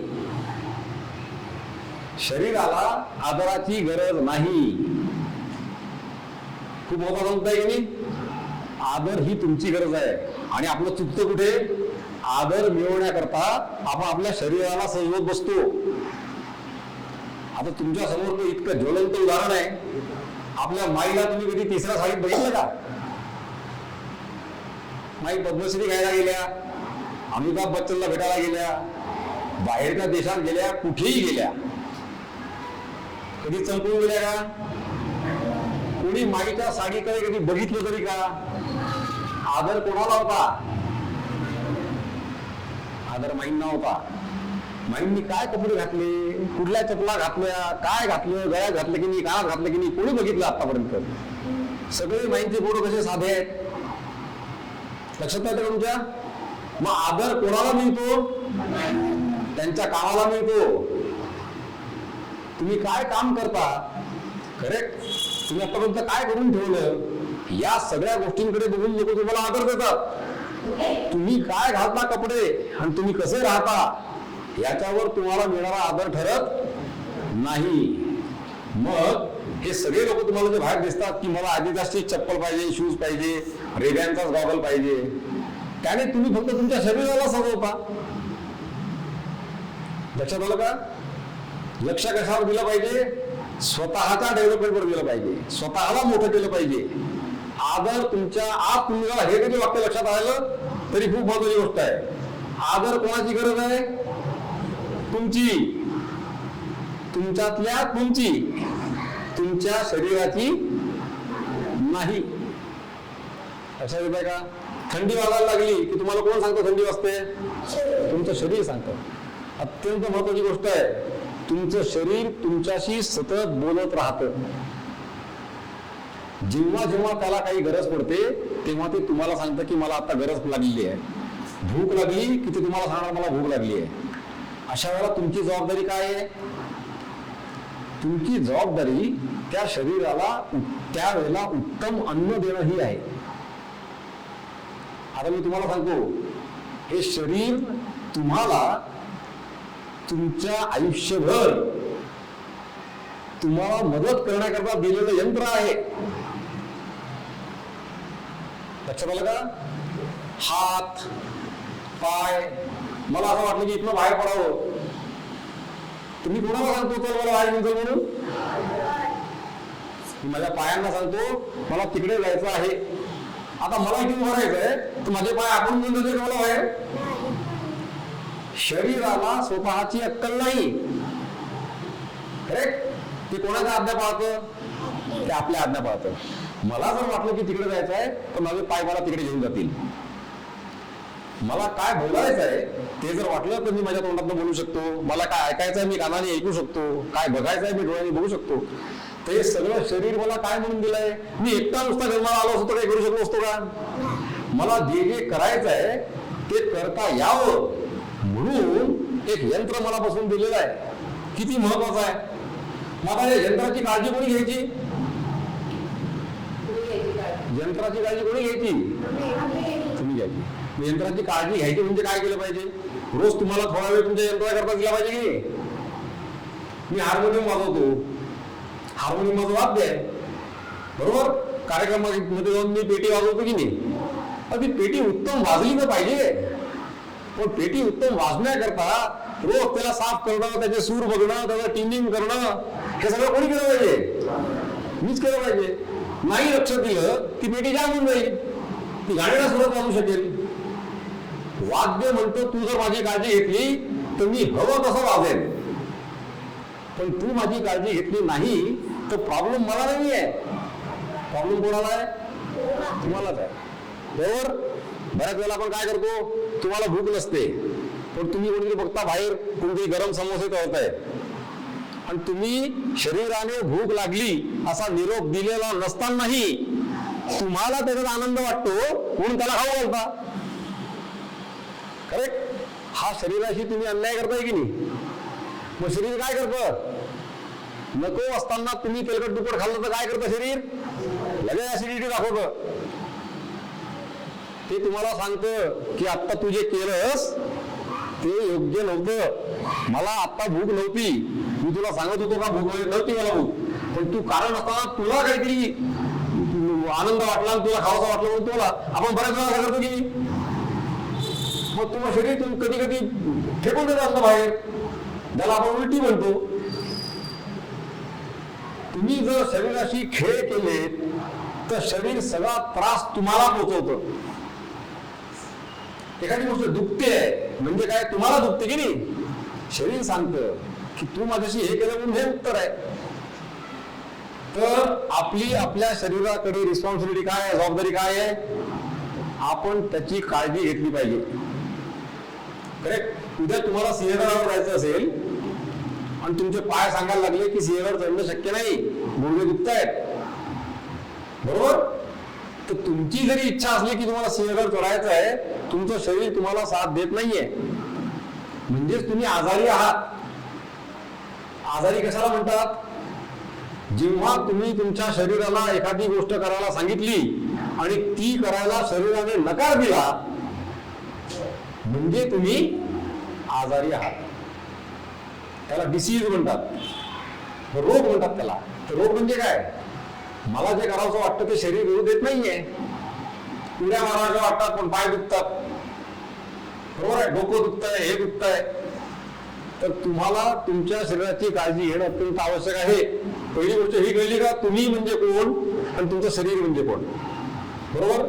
शरीराला आदराची गरज नाही. खूप मोठा सांगताय की नाही? आदर ही तुमची गरज आहे. आणि आपलं चुकतं कुठे? आदर मिळवण्याकरता आपण आपल्या शरीराला सजवत बसतो. आता तुमच्या समोर इतकं ज्वलंत उदाहरण आहे, आपल्या माईला तुम्ही कधी तिसऱ्या साडीत बघितलं का? माई पद्मश्री घ्यायला गेल्या, अमिताभ बच्चनला भेटायला गेल्या, बाहेरच्या देशात गेल्या, कुठेही गेल्या, कधी चमकून गेल्या का? कोणी माईच्या साडीकडे कधी बघितलं तरी का? आदर कोणाला होता? आदर माईंना होता. माईंनी काय कपडे घातले, कुठल्या चपला घातल्या, काय घातलं, गळ्यात घातलं की नाही, कानात घातलं की नाही, कोणी बघितलं आतापर्यंत? सगळे माईंचे फोटो कसे साधे आहेत, लक्षात नाही का तुमच्या? मग आदर कोणाला मिळतो? त्यांच्या कामाला मिळतो. तुम्ही काय काम करता, करेक्ट, तुम्ही आतापर्यंत काय करून ठेवलं, या सगळ्या गोष्टींकडे बघून लोक तुम्हाला आदर देतात. तुम्ही काय घालता कपडे आणि तुम्ही कसे राहता, याच्यावर तुम्हाला मिळणारा आदर ठरत नाही. मग हे सगळे लोक तुम्हाला जे बाहेर दिसतात की मला आदिदासची चप्पल पाहिजे, शूज पाहिजे, रेब्यांचाच गॉगल पाहिजे, त्याने तुम्ही फक्त तुमच्या शरीराला सजवता. लक्षात आलं का? लक्ष कशावर दिलं पाहिजे? स्वतःच्या डेव्हलपमेंटवर दिलं पाहिजे, स्वतःला मोठं केलं पाहिजे. आदर तुमच्या आत तुम्हाला हे जरी वाक्य लक्षात आलं तरी खूप महत्वाची गोष्ट आहे. आदर कोणाची गरज आहे? तुमची, तुमच्यातल्या तुमची, तुमच्या शरीराची नाही. लक्षात येत आहे का? थंडी वाजायला लागली की तुम्हाला कोण सांगतो थंडी वाजते? तुमचं शरीर सांगतं. अत्यंत महत्वाची गोष्ट आहे, तुमचं शरीर तुमच्याशी सतत बोलत राहतं. जेव्हा जेव्हा त्याला काही गरज पडते तेव्हा ते तुम्हाला सांगतं की मला आता गरज लागलेली आहे. भूक लागली की ते तुम्हाला सांगणार मला भूक लागली आहे. अशा वेळेला तुमची जबाबदारी काय आहे? तुमची जबाबदारी त्या शरीराला त्यावेळेला उत्तम अन्न देणं ही आहे. आता मी तुम्हाला सांगतो, हे शरीर तुम्हाला तुमच्या आयुष्यभर तुम्हाला मदत करण्याकरता दिलेलं यंत्र आहे. लक्षात आलं का? हात, पाय, मला असं वाटलं की इथनं बाहेर पडावं तुम्ही कोणाला सांगतो चल मला वाया घेऊन चल म्हणून? मी माझ्या पायांना सांगतो मला तिकडे जायचं आहे. आता मला इथून भरायचंय तर माझे पाय आपण घेऊन जाते मला बाहेर? शरीराला स्वतःची अक्कल नाही. करेक्ट? ते कोणाच्या आज्ञा पाळतं? ते आपल्या आज्ञा पाळतं. मला जर वाटलं की तिकडे जायचं आहे तर माझे पाय मला तिकडे घेऊन जातील. मला काय बोलायचं आहे ते जर वाटलं तर मी माझ्या तोंडातून बोलू शकतो. मला काय ऐकायचं आहे मी कानाने ऐकू शकतो. काय बघायचं आहे मी डोळ्याने बघू शकतो. ते सगळं शरीर मला काय म्हणून दिलंय? मी एकटा नुसता जन्माला आलो असतो काय करू शकलो असतो का? मला जे जे करायचं आहे ते करता यावं म्हणून एक यंत्र मला बसवून दिलेलं आहे. किती महत्वाचं आहे. मला या यंत्राची काळजी कोणी घ्यायची? यंत्राची काळजी कोणी घ्यायची? तुम्ही घ्यायची. यंत्राची काळजी घ्यायची म्हणजे काय केलं पाहिजे? रोज तुम्हाला थोडा वेळ तुमच्या यंत्राकरता दिला पाहिजे की? मी हार्मोनियम वाजवतो. हार्मोनियम माझं वाद्य आहे बरोबर. कार्यक्रमामध्ये जाऊन मी पेटी वाजवतो की नाही? ती पेटी उत्तम वाजली तर पाहिजे. पण पेटी उत्तम वाजण्याकरता रोज त्याला साफ करणं, त्याचे सूर बघणं, त्याचं ट्युनिंग करणं हे सगळं कोणी केलं पाहिजे? मीच केलं पाहिजे. नाही लक्ष दिलं ती पेटी जाम होऊन जाईल. ती गाण्याला सुरुवात वाजू शकेल. वाद्य म्हणतो तू जर माझी काळजी घेतली तर मी हवं तसं वाजेल. पण तू माझी काळजी घेतली नाही तर प्रॉब्लेम मला नाही आहे. प्रॉब्लेम कोणाला आहे? तुम्हालाच आहे बरोबर. बऱ्याच वेळेला आपण काय करतो? तुम्हाला भूक नसते पण तुम्ही कोणीतरी बघता बाहेर कोणतरी गरम समोसे तळत आहे आणि तुम्ही शरीराने भूक लागली असा निरोप दिलेला नसतानाही तुम्हाला त्याचा आनंद वाटतो म्हणून त्याला खाऊ घालता. करेक्ट? हा शरीराशी तुम्ही अन्याय करताय की नाही? मग शरीर काय करतं? नको असताना तुम्ही तेलकट दुपट खाल्लं तर काय करतं शरीर? लगेच ऍसिडिटी दाखवतं. ते तुम्हाला सांगतं की आत्ता तू जे केलंस ते योग्य नव्हतं. मला आत्ता भूक नव्हती. मी तुला सांगत होतो का भूक नव्हती मला भूक. पण तू कारण असताना तुला काहीतरी आनंद वाटला आणि तुला खावासा वाटलं म्हणून तुला आपण बऱ्याच वेळा करतो की मग तुम्हाला शरीर कधी कधी फेकून देत असतं बाहेर. त्याला आपण उलटी म्हणतो. तुम्ही जर शरीराशी खेळ केले तर शरीर सगळा त्रास तुम्हाला पोहोचवतं. एखादी गोष्ट दुखते म्हणजे काय? तुम्हाला दुखते की नाही? शरीर सांगतं की तू माझ्याशी हे केलं म्हणून हे उत्तर आहे. तर आपली आपल्या शरीराकडे रिस्पॉन्सिबिलिटी काय आहे? जबाबदारी काय आहे? आपण त्याची काळजी घेतली पाहिजे. करेक्ट? उद्या तुम्हाला सिंहगडावर जायचं असेल आणि तुमचे पाय सांगायला लागले की सिंहगड चढणं शक्य नाही, गुडघे दुखतायत बरोबर. तर तुमची जरी इच्छा असली की तुम्हाला सिंहगड चढायचं आहे, तुमचं शरीर तुम्हाला साथ देत नाहीये म्हणजेच तुम्ही आजारी आहात. आजारी कशाला म्हणतात? जेव्हा तुम्ही तुमच्या शरीराला एखादी गोष्ट करायला सांगितली आणि ती करायला शरीराने नकार दिला म्हणजे तुम्ही आजारी आहात. त्याला डिसीज म्हणतात, रोग म्हणतात त्याला. रोग म्हणजे काय? मला जे करावंसं वाटतं ते शरीर करू देत नाहीये. उड्या माराव्या वाटतात पण पाय दुखतात बरोबर आहे. डोकं दुखतंय, हे दुखतंय. तर तुम्हाला तुमच्या शरीराची काळजी घेणं अत्यंत आवश्यक आहे. पहिली गोष्ट ही कळली का? तुम्ही म्हणजे कोण आणि तुमचं शरीर म्हणजे कोण बरोबर.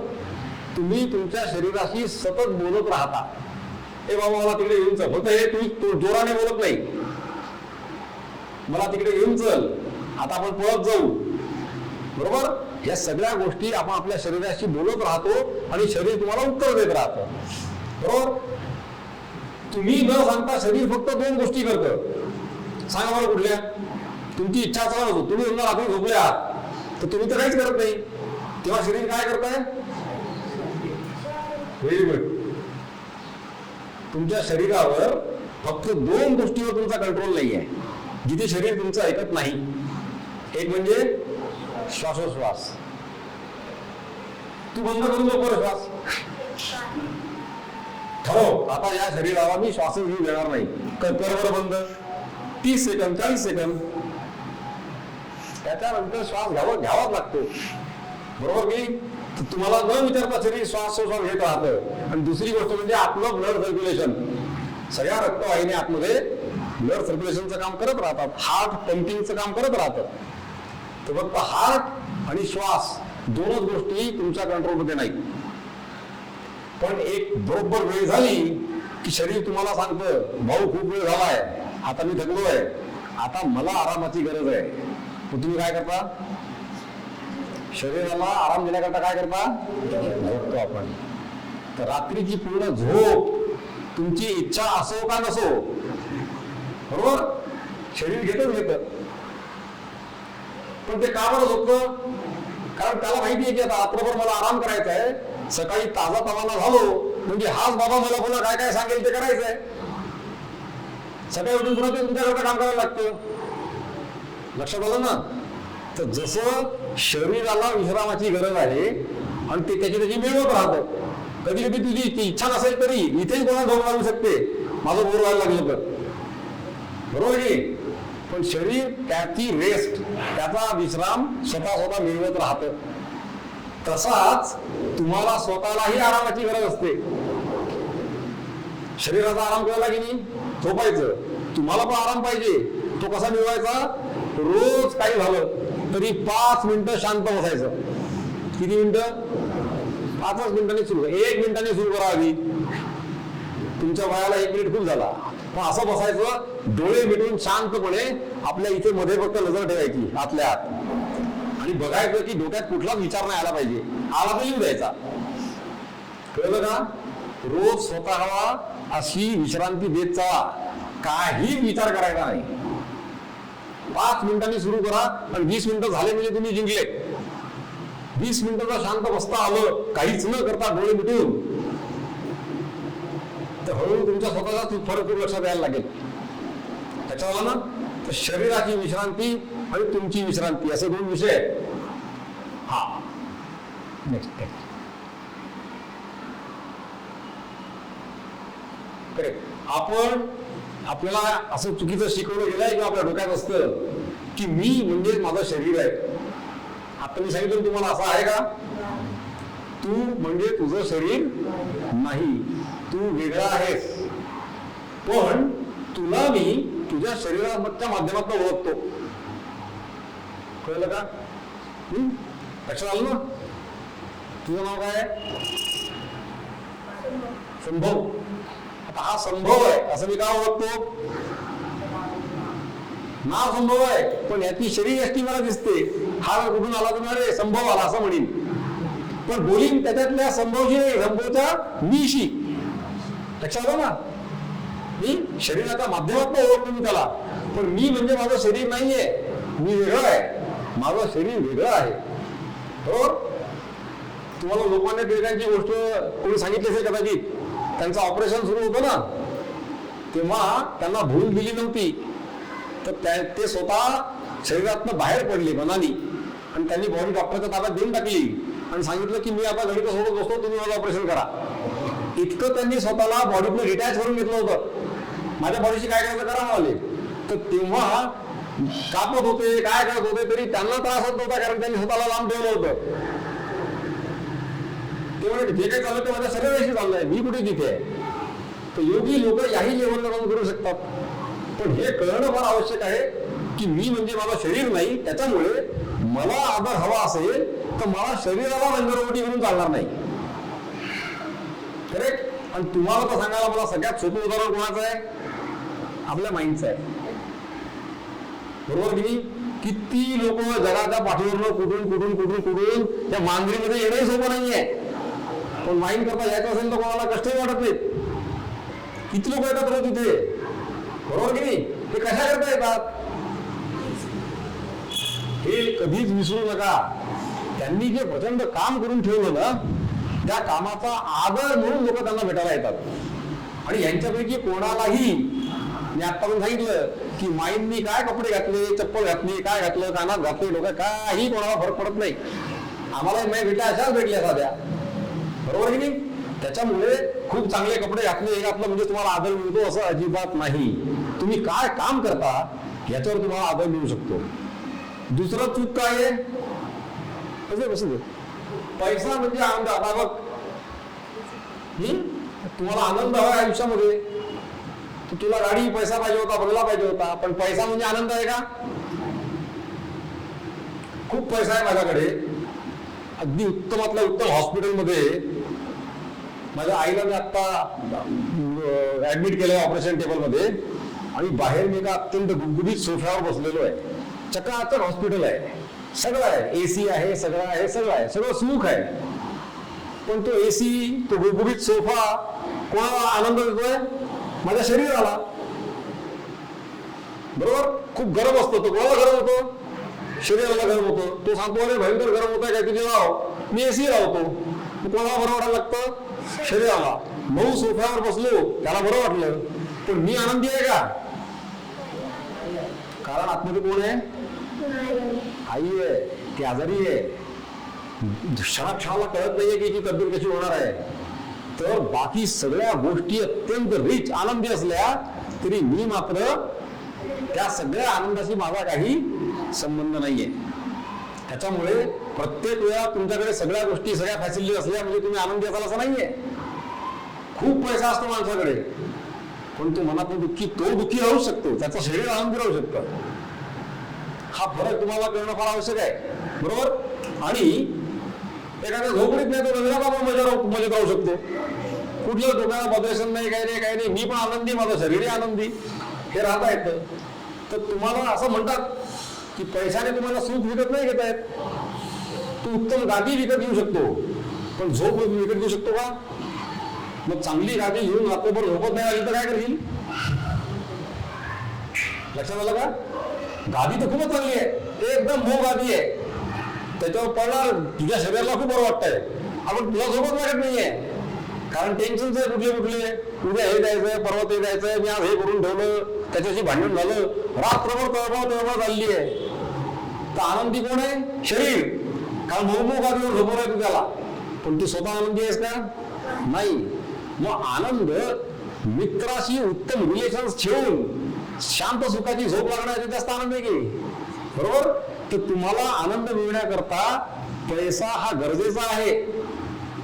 तुम्ही तुमच्या शरीराशी सतत बोलत राहता. ए बाबा मला तिकडे येऊन चल. फक्त हे तुम्ही जोराने बोलत नाही. मला तिकडे येऊन चल, आता आपण पळत जाऊ बरोबर. या सगळ्या गोष्टी आपण आपल्या शरीराशी बोलत राहतो आणि शरीर तुम्हाला उत्तर देत राहतं बरोबर. तुम्ही न सांगता शरीर फक्त दोन गोष्टी करतं. सांगा मला कुठल्या? तुमची इच्छा चालत होतो, तुम्ही समजा रात्री झोपले आहात तर तुम्ही तर काहीच करत नाही, तेव्हा शरीर काय करताय? Very good. तुमच्या शरीरावर फक्त दोन गोष्टीवर तुमचा कंट्रोल नाही आहे जिथे शरीर तुमचं ऐकत नाही. एक म्हणजे श्वासोश्वास. तू बंद करून नको श्वास. ठरव आता या शरीराला मी श्वास घेऊ देणार नाही. कर बरं बंद. 30 सेकंद 40 सेकंद. त्याच्यानंतर श्वास घ्यावाच लागतो बरोबर की. तुम्हाला न विचारता शरीर श्वासोश्वास घेत राहतं. आणि दुसरी गोष्ट म्हणजे आपलं ब्लड सर्क्युलेशन, सगळ्या रक्तवाहिन्या आतमध्ये ब्लड सर्क्युलेशनचं काम करत राहतात, हार्ट पंपिंगचं काम करत राहतं. तर फक्त हार्ट आणि श्वास दोनच गोष्टी तुमच्या कंट्रोलमध्ये नाही. पण एक बरोबर वेळ झाली की शरीर तुम्हाला सांगतं, भाऊ खूप वेळ झालाय, आता मी थकलोय, आता मला आरामाची गरज आहे. मग तुम्ही काय करता? शरीराला आराम देण्याकरता काय करता? झोपतो आपण. तर रात्रीची पूर्ण झोप तुमची इच्छा असो का नसो, बरोबर, शरीर घेत. पण ते का बरं झोपतं? कारण त्याला माहिती आहे की आता रात्रभर मला आराम करायचा आहे, सकाळी ताजा तवाना झालो म्हणजे हाच बाबा मला पुन्हा काय काय सांगेल ते करायचंय. सकाळी उठून पुन्हा ते तुमच्याकडे काम करायला लागतं. लक्षात आलं ना? तर जसं शरीराला विश्रामाची गरज आहे आणि ते त्याची मिळवत राहतं. कधी कधी तुझी ती इच्छा नसेल तरी इथेच कोणाला झोप लागू शकते, माझं बोर व्हायला लागलं तर, बरोबर की? पण शरीर त्याची रेस्ट, त्याचा विश्राम स्वतः मिळवत राहतं. तसाच तुम्हाला स्वतःलाही आरामाची गरज असते. शरीराचा आराम करायला की नाही, झोपायचं. तुम्हाला पण आराम पाहिजे. तो कसा मिळवायचा? रोज काही झालं तरी 5 मिनिटं शांत बसायचं. किती मिनिटं? 5 मिनिटांनी सुरू करा. 1 मिनिटांनी सुरू करा. आधी तुमच्या वयाला 1 मिनिट खूप झाला, पण असं बसायचं, डोळे मिटून शांतपणे आपल्या इथे मध्ये फक्त नजर ठेवायची आतल्या आत आणि बघायचं की डोक्यात कुठलाच विचार नाही आला पाहिजे. आला तर येऊ द्यायचा. कळलं का? रोज स्वतःला अशी विश्रांती देत चला, काही विचार करायचा नाही. 5 मिनिटांनी सुरू करा आणि 20 मिनिटं झाले म्हणजे तुम्ही जिंकले. 20 मिनिटाचा शांत बसता आलं, काहीच न करता डोळे मिटून, तर हळूहळू तुमच्या स्वतःचा फरक लक्षात यायला लागेल. त्याच्यावर ना, तर शरीराची विश्रांती आणि तुमची विश्रांती असे 2 विषय आहेत. हा, नेक्स्ट. आपण आपल्याला असं चुकीचं शिकवलं गेलंय की आपल्या डोक्यात असतं की मी म्हणजे माझं शरीर आहे. आता मी सांगितलं तुम्हाला असं आहे का? तू म्हणजे तुझं शरीर नाही, तू वेगळा आहेस. पण तुला मी तुझ्या शरीराच्या माध्यमातून ओळखतो. कळलं का? लक्षात आलं ना? तुझं नाव काय आहे? संभव. आता हा संभव आहे असं मी का ओळखतो? नाव संभव आहे, पण याची शरीर यष्टी मला दिसते. हा कुठून आला तुम्हाला? रे संभव आला असं म्हणीन. पण बोलीन त्याच्यातल्या संभवशी नाही, संभवच्या मीशी. लक्षात आलं ना? मी शरीराच्या माध्यमातून ओळखतो मी त्याला, पण मी म्हणजे माझं शरीर नाहीये, मी वेगळं आहे. माझं शरीर वेगळं आहे. बरोबर? तुम्हाला लोकमान्य टिळकांची गोष्ट कोणी सांगितली असेल कदाचित. त्यांचं ऑपरेशन सुरू होतं ना, तेव्हा त्यांना भूल दिली नव्हती, तर ते स्वतः शरीरातनं बाहेर पडले मनाने आणि त्यांनी बॉडी डॉक्टरच्या ताब्यात देऊन टाकली आणि सांगितलं की मी आता घरी सोबत बसतो, तुम्ही माझं ऑपरेशन करा. इतकं त्यांनी स्वतःला बॉडीतनं डिटॅच करून घेतलं होतं. माझ्या बॉडीशी काय करायचं करा म्हणाले. तर तेव्हा कापत होते, काय करत होते, तरी त्यांना त्रास होत नव्हता, कारण त्यांनी स्वतःला लांब ठेवलं होतं. ते म्हणजे जे काही चाललं ते माझ्या शरीराशी चाललंय, मी कुठे तिथे आहे. तर योगी लोक याही लेवलला काम करू शकतात. पण हे कळणं फार आवश्यक आहे की मी म्हणजे माझं शरीर नाही. त्याच्यामुळे मला आदर हवा असेल तर मला शरीराला रंगरवटी करून चालणार नाही. करेक्ट? आणि तुम्हाला तर सांगायला मला सगळ्यात सोपं उदाहरण कोणाचं आहे? आपल्या माइंडचं आहे. बरोबर की नाही? किती लोक जगाच्या पाठीवरनं कुठून त्या मांजरीमध्ये येणंही सोपं नाहीये. पण माइंड करता यायचं असेल तर कोणाला कष्टही वाटत नाहीत. किती लोक येतात रोज तिथे, बरोबर की नाही? ते कशा करता येतात हे कधीच विसरू नका. त्यांनी जे प्रचंड काम करून ठेवलं ना, त्या कामाचा आदर म्हणून लोक त्यांना भेटायला येतात. आणि यांच्यापैकी कोणालाही मी आतापर्यंत सांगितलं की माईंनी काय कपडे घातले, चप्पल घातली, काय घातलं, कानात घातले, डोक्यात काही कोणाला फरक पडत नाही. आम्हाला माई भेटल्या अशाच भेटल्या साध्या, बरोबर की नाही? त्याच्यामुळे खूप चांगले कपडे घातले म्हणजे तुम्हाला आदर मिळतो असं अजिबात नाही. तुम्ही काय काम करता याच्यावर तुम्हाला आदर मिळू शकतो. दुसरं चूक काय आहे? पैसा म्हणजे आनंद. आता बघ, तुम्हाला आनंद हवा आयुष्यामध्ये, तर तुला गाडी पैसा पाहिजे होता, बंगला पाहिजे होता, पण पैसा म्हणजे आनंद आहे का? खूप पैसा आहे माझ्याकडे, अगदी उत्तमातल्या उत्तम हॉस्पिटलमध्ये माझ्या आईला मी आता ऍडमिट केलंय ऑपरेशन टेबलमध्ये, आणि बाहेर मी एका अत्यंत गुबगुबीत सोफ्यावर बसलेलो आहे. चकाचक हॉस्पिटल आहे, सगळं आहे, एसी आहे, सगळं आहे, सगळं सुख आहे. पण तो एसी, तो गुबगुबीत सोफा कोणाला आनंद देतोय? माझ्या शरीराला. बरोबर? खूप गरम असतो तो. कोणाला गरम होतो? शरीराला गरम होतो. तो सांगतो अरे भयंकर गरम होत आहे काय, तुझे लाव, मी एसी लावतो. कोणाला बरं वाटायला लागतं? शरीराला. मऊ सोफ्यावर बसलो, त्याला बरं वाटलं, पण मी आनंदी आहे का? कारण आतमध्ये कोण आहे? आई आहे, ती आजारी आहे, क्षणाक्षणाला कळत नाहीये की तब्येत कशी होणार आहे. तर बाकी सगळ्या गोष्टी अत्यंत रिच आनंदी असल्या तरी मी मात्र त्या सगळ्या आनंदाशी माझा काही संबंध नाहीये. त्याच्यामुळे प्रत्येक वेळा तुमच्याकडे सगळ्या गोष्टी, सगळ्या फॅसिलिटी असल्या म्हणजे तुम्ही आनंदी असाल असं नाहीये. खूप पैसा असतो माणसाकडे, पण तो मनातून तो दुःखी राहू शकतो, त्याचं शरीर आनंदी राहू शकतं. हा फरक तुम्हाला कळणं फार आवश्यक आहे. बरोबर? आणि एखाद्या झोपडीत नाही तो वेगळा बाबा मजेत राहू शकतो. कुठलं डोक्याला बॉदरेशन नाही, काही नाही, मी पण आनंदी, माझं शरीरही आनंदी, हे राहता येतं. तर तुम्हाला असं म्हणतात की पैशाने तुम्हाला सुख विकत नाही घेता येत. तू उत्तम गादी विकत घेऊ शकतो, पण झोप विकत घेऊ शकतो का? मग चांगली गादी घेऊन रात्रभर झोपत नाही आली तर काय करशील? लक्षात आलं का? गादी तर खूपच चांगली आहे, एकदम मऊ गादी आहे, त्याच्यावर पडणार तुझ्या शरीराला खूप बरं वाटतंय. आपण तुला झोपत लागत नाहीये, कारण टेन्शनच आहे कुठले उद्या हे द्यायचंय, परवा ते द्यायचंय, मी आज हे करून ठेवलं, त्याच्याशी भांडण झालं, रात्रभर तळमळ चालली आहे. तर आनंदी कोण आहे? शरीर. कारण मऊ गादीवर झोपवलं आहे तू त्याला, पण तू स्वतः आनंदी आहेस का? नाही. मग आनंद मित्राशी उत्तम रिलेशन ठेवून शांत सुखाची झोप लागण्याची जास्त आनंद आहे की. बरोबर? तर तुम्हाला आनंद मिळण्याकरता पैसा हा गरजेचा आहे,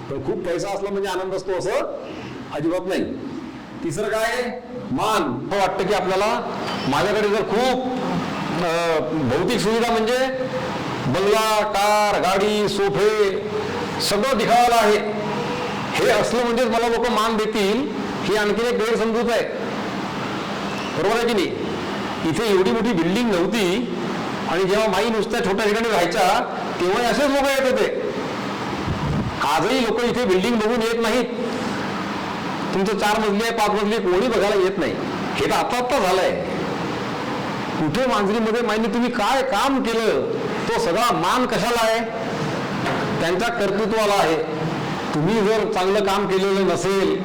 पण खूप पैसा असला म्हणजे आनंद असतो असं अजिबात नाही. तिसरं काय? मान. असं वाटतं की आपल्याला माझ्याकडे जर खूप भौतिक सुविधा म्हणजे बंगला, कार, गाडी, सोफे सगळं दिखावायला आहे, हे असलं म्हणजेच मला लोक मान देतील, ही आणखी एक गैरसमजूत आहे. बरोबर आहे की नाही? इथे एवढी मोठी बिल्डिंग नव्हती, आणि जेव्हा माई नुसत्या छोट्या ठिकाणी राहायच्या तेव्हा असेच लोक येत होते. आजही लोक इथे बिल्डिंग बघून येत नाहीत. तुमचं 4 मजली आहे, 5 मजली, कोणी बघायला येत नाही. हे तर आता झालंय. कुठे मांजरीमध्ये माईने तुम्ही काय काम केलं, तो सगळा मान कशाला आहे? त्यांच्या कर्तृत्वाला आहे. तुम्ही जर चांगलं काम केलेलं नसेल,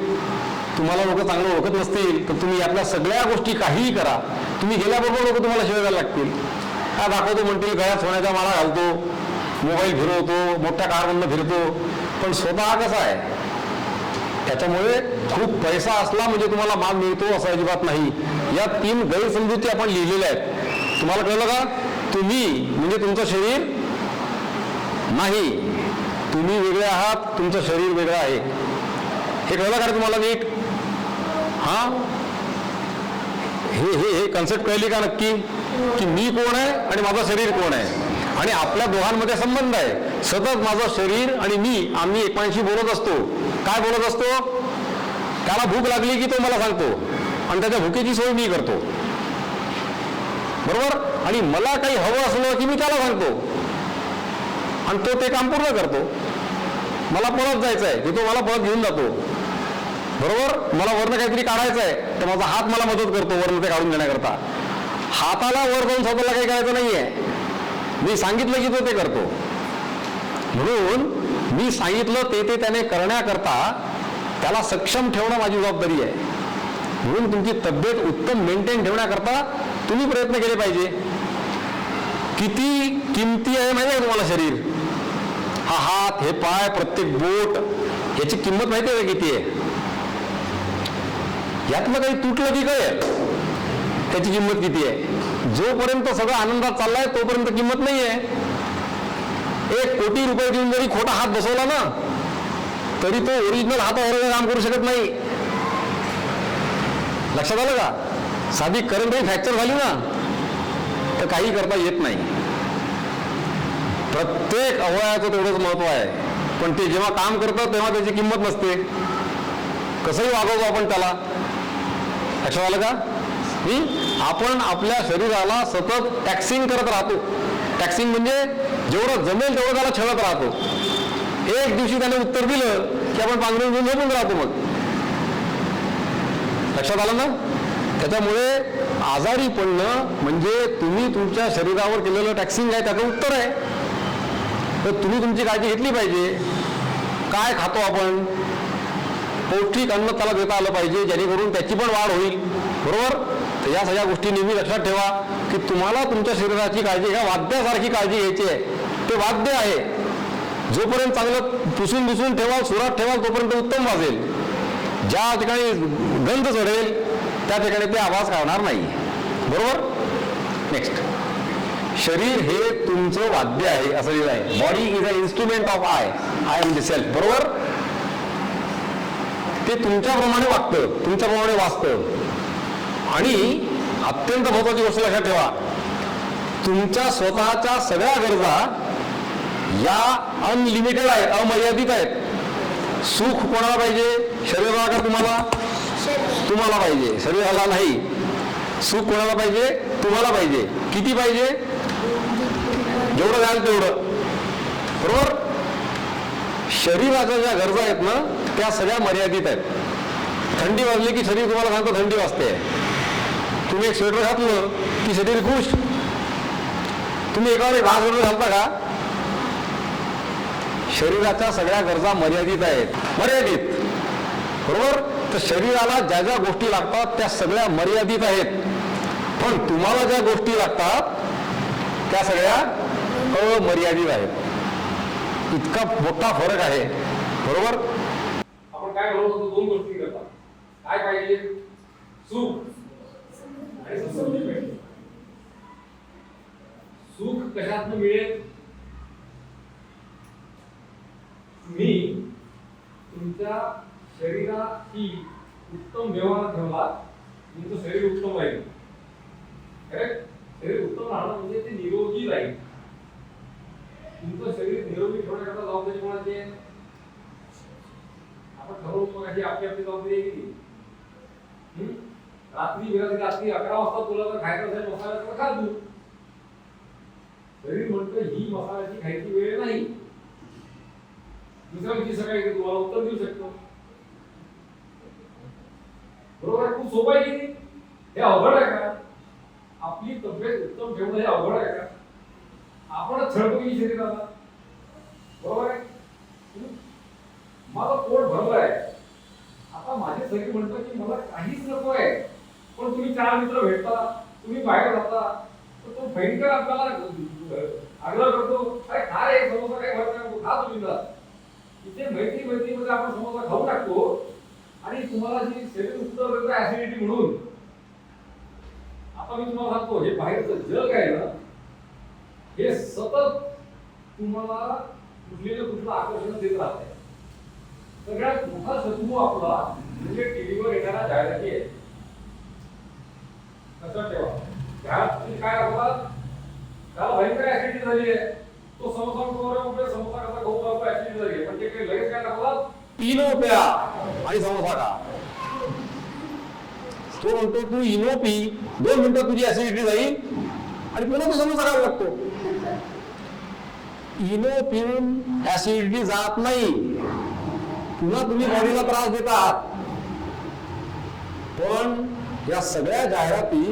तुम्हाला लोक चांगलं ओळखत नसतील, तर तुम्ही यातल्या सगळ्या गोष्टी काहीही करा, तुम्ही गेल्याबरोबर लोक तुम्हाला शिवाय द्यायला लागतील. काय दाखवतो म्हणतील, गळ्यात सोन्याच्या माळा घालतो, मोबाईल फिरवतो, मोठ्या कारमधनं फिरतो, पण स्वतः कसा आहे? त्याच्यामुळे खूप पैसा असला म्हणजे तुम्हाला मान मिळतो असं अजिबात नाही. या 3 गैरसमजुती आपण लिहिलेल्या आहेत. तुम्हाला कळलं का? तुम्ही म्हणजे तुमचं शरीर नाही, तुम्ही वेगळे आहात, तुमचं शरीर वेगळं आहे. हे कळलं का तुम्हाला नीट? हा, हे कन्सेप्ट कळली का नक्की? की मी कोण आहे आणि माझं शरीर कोण आहे, आणि आपल्या दोघांमध्ये संबंध आहे. सतत माझं शरीर आणि मी, आम्ही एकमेकांशी बोलत असतो. काय बोलत असतो? त्याला भूक लागली की तो मला सांगतो, आणि त्याच्या भुकेची सोय मी करतो. बरोबर? आणि मला काही हवं असलं की मी त्याला सांगतो, आणि तो ते काम पूर्ण करतो. मला पळत जायचं आहे की तो मला पळत घेऊन जातो. बरोबर? मला वरनं काहीतरी काढायचं आहे तर माझा हात मला मदत करतो वरनं ते काढून देण्याकरता. हाताला वर जाऊन स्वतःला काही करायचं नाहीये, मी सांगितलं की तो ते करतो. म्हणून मी सांगितलं ते त्याने करण्याकरता त्याला सक्षम ठेवणं माझी जबाबदारी आहे. म्हणून तुमची तब्येत उत्तम मेंटेन ठेवण्याकरता तुम्ही प्रयत्न केले पाहिजे. किती किमती आहे माहिती आहे तुम्हाला शरीर? हा हात, हे पाय, प्रत्येक बोट, याची किंमत माहिती आहे किती आहे? यातलं काही तुटलं की कळेल त्याची किंमत किती आहे. जोपर्यंत सगळं आनंदात चाललाय तोपर्यंत किंमत नाही आहे. 1 कोटी रुपये देऊन जरी खोटा हात बसवला ना तरी तो ओरिजिनल हातावर काम करू शकत नाही. लक्षात आलं का? साधी करंटरी फ्रॅक्चर झाली ना तर काही करता येत नाही. प्रत्येक अवयवाचं तेवढंच महत्व आहे, पण ते जेव्हा काम करतं तेव्हा त्याची किंमत नसते. कसंही वागवतो आपण त्याला. लक्षात आलं का? आपण आपल्या शरीराला सतत टॅक्सिंग करत राहतो. टॅक्सिंग म्हणजे जेवढं जमेल तेवढं त्याला छळत राहतो. एक दिवशी त्याने उत्तर दिलं की आपण पांघरून घेऊन झोपून राहतो. मग लक्षात आलं ना? त्याच्यामुळे आजारी पडणं म्हणजे तुम्ही तुमच्या शरीरावर केलेलं टॅक्सिंग आहे त्याचं उत्तर आहे. तर तुम्ही तुमची काळजी घेतली पाहिजे. काय खातो आपण, पौष्टिक अन्न त्याला देता आलं पाहिजे जेणेकरून त्याची पण वाढ होईल. बरोबर? तर या सगळ्या गोष्टी नेहमी लक्षात ठेवा की तुम्हाला तुमच्या शरीराची काळजी ह्या वाद्यासारखी काळजी घ्यायची आहे. ते वाद्य आहे, जोपर्यंत चांगलं पुसून पुसून ठेवाल, सुरात ठेवाल तोपर्यंत उत्तम वाजेल. ज्या ठिकाणी गंध चढेल त्या ठिकाणी ते आवाज काढणार नाही. बरोबर? नेक्स्ट, शरीर हे तुमचं वाद्य आहे असं लिहिलं आहे. Body is a instrument of I am the self. बरोबर? ते तुमच्याप्रमाणे वागतं, तुमच्याप्रमाणे वाचतं. आणि अत्यंत महत्वाची गोष्ट लक्षात ठेवा, तुमच्या स्वतःच्या सगळ्या गरजा या अनलिमिटेड आहेत, अमर्यादित आहेत. सुख कोणाला पाहिजे? शरीराला का तुम्हाला? तुम्हाला पाहिजे, शरीराला नाही. सुख कोणाला पाहिजे? तुम्हाला पाहिजे. किती पाहिजे? जेवढं द्याल तेवढं. बरोबर? शरीराच्या ज्या गरजा आहेत ना त्या सगळ्या मर्यादित आहेत. थंडी वाजली की शरीर तुम्हाला सांगतं थंडी वाजते. तुम्ही एक स्वेटर घातलं की शरीर खुश. तुम्ही एकावर एक 10 स्वेटर घालता का? शरीराच्या सगळ्या गरजा मर्यादित आहेत, मर्यादित. बरोबर? तर शरीराला ज्या ज्या गोष्टी लागतात त्या सगळ्या मर्यादित आहेत. पण तुम्हाला ज्या गोष्टी लागतात त्या सगळ्या अमर्यादित आहेत. इतका मोठा फरक आहे. बरोबर? आपण काय म्हणत होतो? 2 गोष्टी करतात. काय पाहिजे? सुख आणि समृद्धी पाहिजे. सुख कशातनं मिळेल? तुम्ही तुमच्या शरीराची उत्तम व्यवहार ठेवला, तुमचं शरीर उत्तम राहील. करेक्ट? शरीर उत्तम राहणं म्हणजे ते निरोगी राहील. तुमचं शरीर निरोगी ठेवण्याकरता जबाबदारी कोणाची आहे? आपण ठरवून मग आपली आपली जबाबदारी आहे की रात्री 11 वाजता तुला जर खायचं असेल मसाल्याचं खा तू. शरीर म्हणतं ही मसाल्याची खायची वेळ नाही. दुसऱ्या दिवशी सकाळी तुम्हाला उत्तर देऊ शकतो. बरोबर आहे? खूप सोपं आहे की नाही? हे अवघड आहे का? आपली तब्येत उत्तम ठेवणं हे अवघड आहे का? आपणच छळतो की शरीराला. बरोबर आहे? माझं पोट भरलं आहे, आता माझे शरीर म्हणतं की मला काहीच नको आहे. पण तुम्ही 4 मित्र भेटता, तुम्ही बाहेर जाता, तर तो भयंकर आपल्याला आग्रह करतो, अरे खा रे समोसा, काय भरत नको, खा तुम्ही जा. इथे मैत्रीमध्ये आपण समोसा खाऊ टाकतो आणि तुम्हाला जी शरीर उत्तर देतं ऍसिडिटी म्हणून. आता मी तुम्हाला सांगतो, हे बाहेरचं जग आहे ना, हे सतत तुम्हाला कुठलं आकर्षण देत राहते. सगळ्यात मोठा शत्रू आपला म्हणजे टीव्हीवर येणाऱ्या जाहिराती आहे. लक्षात ठेवा, जाहिरात काय दाखवतात? त्याला भयंकर ऍसिडिटी झाली आहे, तो समोसा समोसा कसा खाऊ लागतो, ऍसिडिटी झाली आहे. पण ते लगेच काय दाखवतात? इनो प्या आणि समोसा खा. तो म्हणतो तू इनो पी, 2 मिनिटं तुझी ऍसिडिटी जाईल आणि पुन्हा तो समोसा खायला लागतो. इनो पिऊन ऍसिडिटी जात नाही, पुन्हा तुम्ही बॉडीला त्रास देतात. पण या सगळ्या जाहिराती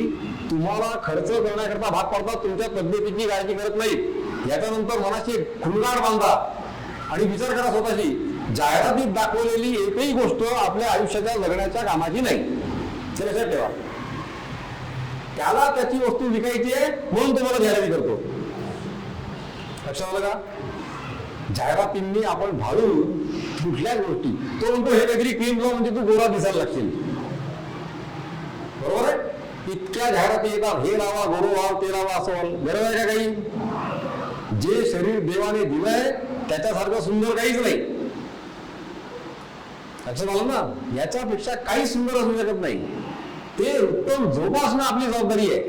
तुम्हाला खर्च करण्याकरता भाग पडतात, तुमच्या तब्येतीची काळजी करत नाहीत. याच्यानंतर मनाची खुणगाड बांधा आणि विचार करा स्वतःची, जाहिरातीत दाखवलेली एकही गोष्ट आपल्या आयुष्याच्या जगण्याच्या कामाची नाही. ते लक्षात ठेवा. त्याला त्याची वस्तू विकायची आहे म्हणून तुम्हाला जाहिराती करतो. लक्षात आलं का? जाहिरातींनी आपण भाळून कुठल्याच गोष्टी, तो म्हणतो हे काहीतरी क्रीम लाव म्हणजे तू गोरा दिसायला लागशील. बरोबर आहे? इतक्या जाहिराती येतात, हे लावा, गोरो व्हाव, ते लावा, असं व्हाल. गरज आहे का काही? जे शरीर देवाने दिलंय त्याच्यासारखं सुंदर काहीच नाही. लक्षात आलं ना? याच्यापेक्षा काही सुंदर असू शकत नाही. ते उत्तम जोपासणं आपली जबाबदारी आहे.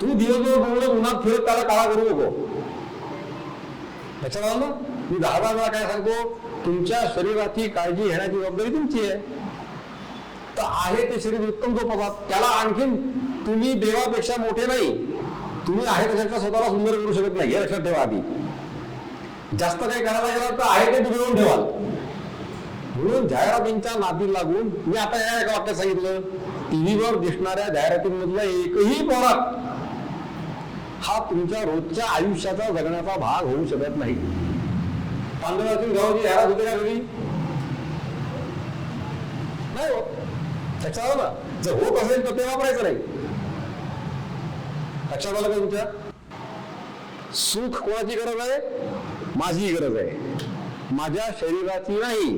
तू दिवसभर बोलणं उन्हात फिरत त्याला काळा करू नको. लक्षात आलं ना? मी 10 वेळा काय सांगतो, तुमच्या शरीराची काळजी घेण्याची जबाबदारी तुमची आहे. तर आहे ते शरीर उत्तम जोपासा. त्याला आणखीन तुम्ही देवापेक्षा मोठे नाही, तुम्ही आहे त्याच्यापेक्षा स्वतःला सुंदर करू शकत नाही, हे लक्षात ठेवा. आधी जास्त काही करायला गेलं तर आहे ते बिघडवून ठेवाल. म्हणून जाहिरातींच्या नादी लागून मी आता या एका वाक्यात सांगितलं, टीव्हीवर दिसणाऱ्या जाहिरातींमधला एकही प्रॉडक्ट हा तुमच्या रोजच्या आयुष्याचा जगण्याचा भाग होऊ शकत नाही. तांदळातील गव्हाची जाहिरात होते का कधी? नाही होत. लक्षात आलं? जर होत असेल तर ते वापरायचं नाही. लक्षात आलं का तुमच्या? सुख कोणाची गरज आहे? माझी गरज आहे, माझ्या शरीराची नाही.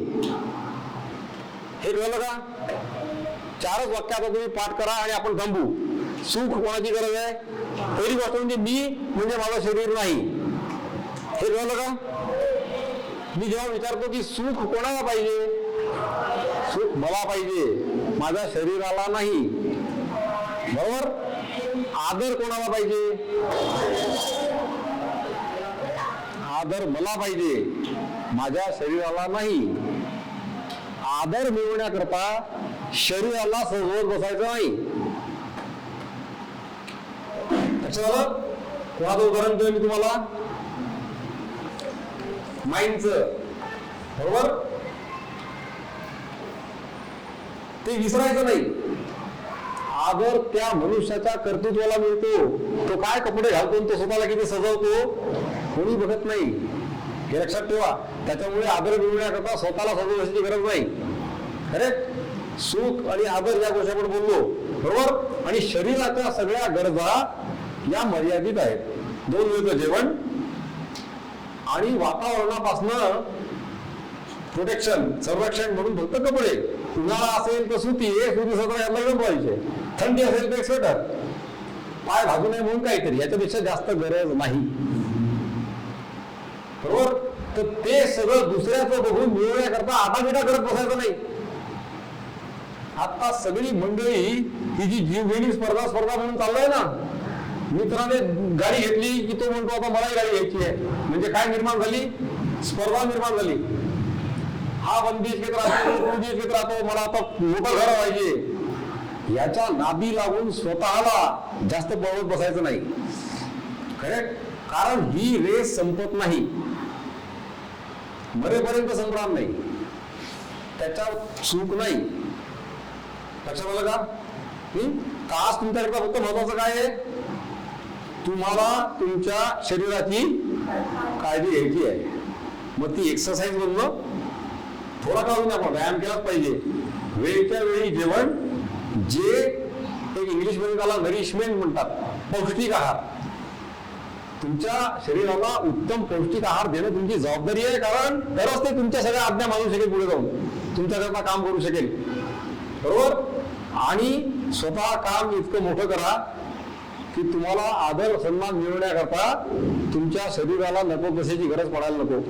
हे कळलं का? 4च वाक्य आता तुम्ही पाठ करा आणि आपण थांबू. सुख कोणाची गरज आहे? पहिली गोष्ट म्हणजे मी म्हणजे माझं शरीर नाही. हे कळलं का? मी जेव्हा विचारतो की सुख कोणाला पाहिजे, सुख मला पाहिजे, माझ्या शरीराला नाही. बरोबर? आदर कोणाला पाहिजे? आदर मला पाहिजे, माझ्या शरीराला नाही. आदर मिळवण्याकरता शरीराला सजवत बसायचं नाही. लक्षात आलं? कोणाचं उदाहरण देऊ मी तुम्हाला? माइंडचं. बरोबर? ते विसरायचं नाही. आदर त्या मनुष्याच्या कर्तृत्वाला मिळतो. तो काय कपडे घालतो, तो स्वतःला किती सजवतो, कोणी बघत नाही. हे लक्षात ठेवा. त्याच्यामुळे आदर मिळवण्याकरता स्वतःला सजवण्याची गरज नाही. करेक्ट? सुख आणि आदर या गोष्टी आपण बोललो. बरोबर? आणि शरीराच्या सगळ्या गरजा या मर्यादित आहेत. 2 वेळचं जेवण आणि वातावरणापासनं प्रोटेक्शन, संरक्षण म्हणून फक्त कपडे. उन्हाळा असेल तर सुती सत्र यातला गरम पाहिजे, थंडी असेल तर एक स्वेटर, पाय भाजू नये म्हणून काहीतरी, याच्यापेक्षा जास्त गरज नाही. बरोबर? तर ते सगळं दुसऱ्याचं बघून मिळवण्याकरता आता बिटा करत बसायचं नाही. आता सगळी मंडळी ही जी जीवघेणी स्पर्धा म्हणून चाललंय ना, मित्राने गाडी घेतली की तो म्हणतो आता मलाही गाडी घ्यायची आहे. म्हणजे काय निर्माण झाली? स्पर्धा निर्माण झाली. हा 1 BHK राहतो, 2 BHK राहतो, मला आता मोठं घर पाहिजे. याच्या नादी लागून स्वतःला जास्त पळवत बसायचं नाही. करेक्ट? कारण ही रेस संपत नाही, मरेपर्यंत संपणार नाही. त्याच्यात चूक नाही. लक्षात आलं का? आज तुमच्याकरता फक्त महत्वाचं काय आहे? तुम्हाला तुमच्या शरीराची काळजी घ्यायची आहे. मग ती एक्सरसाइज बनलं, थोडा का होईना आपण व्यायाम केलाच पाहिजे. वेळच्या वेळी जेवण, जे एक इंग्लिशमध्ये त्याला नरिशमेंट म्हणतात, पौष्टिक आहार. तुमच्या शरीराला उत्तम पौष्टिक आहार देणं तुमची जबाबदारी आहे. कारण तरच ते तुमच्या सगळ्या आज्ञा मानू शकेल, पुढे जाऊन तुमच्याकरता काम करू शकेल. बरोबर? आणि स्वतः काम इतकं मोठं करा की तुम्हाला आदर सन्मान मिळवण्याकरता तुमच्या शरीराला नको तशाची गरज पडायला नको.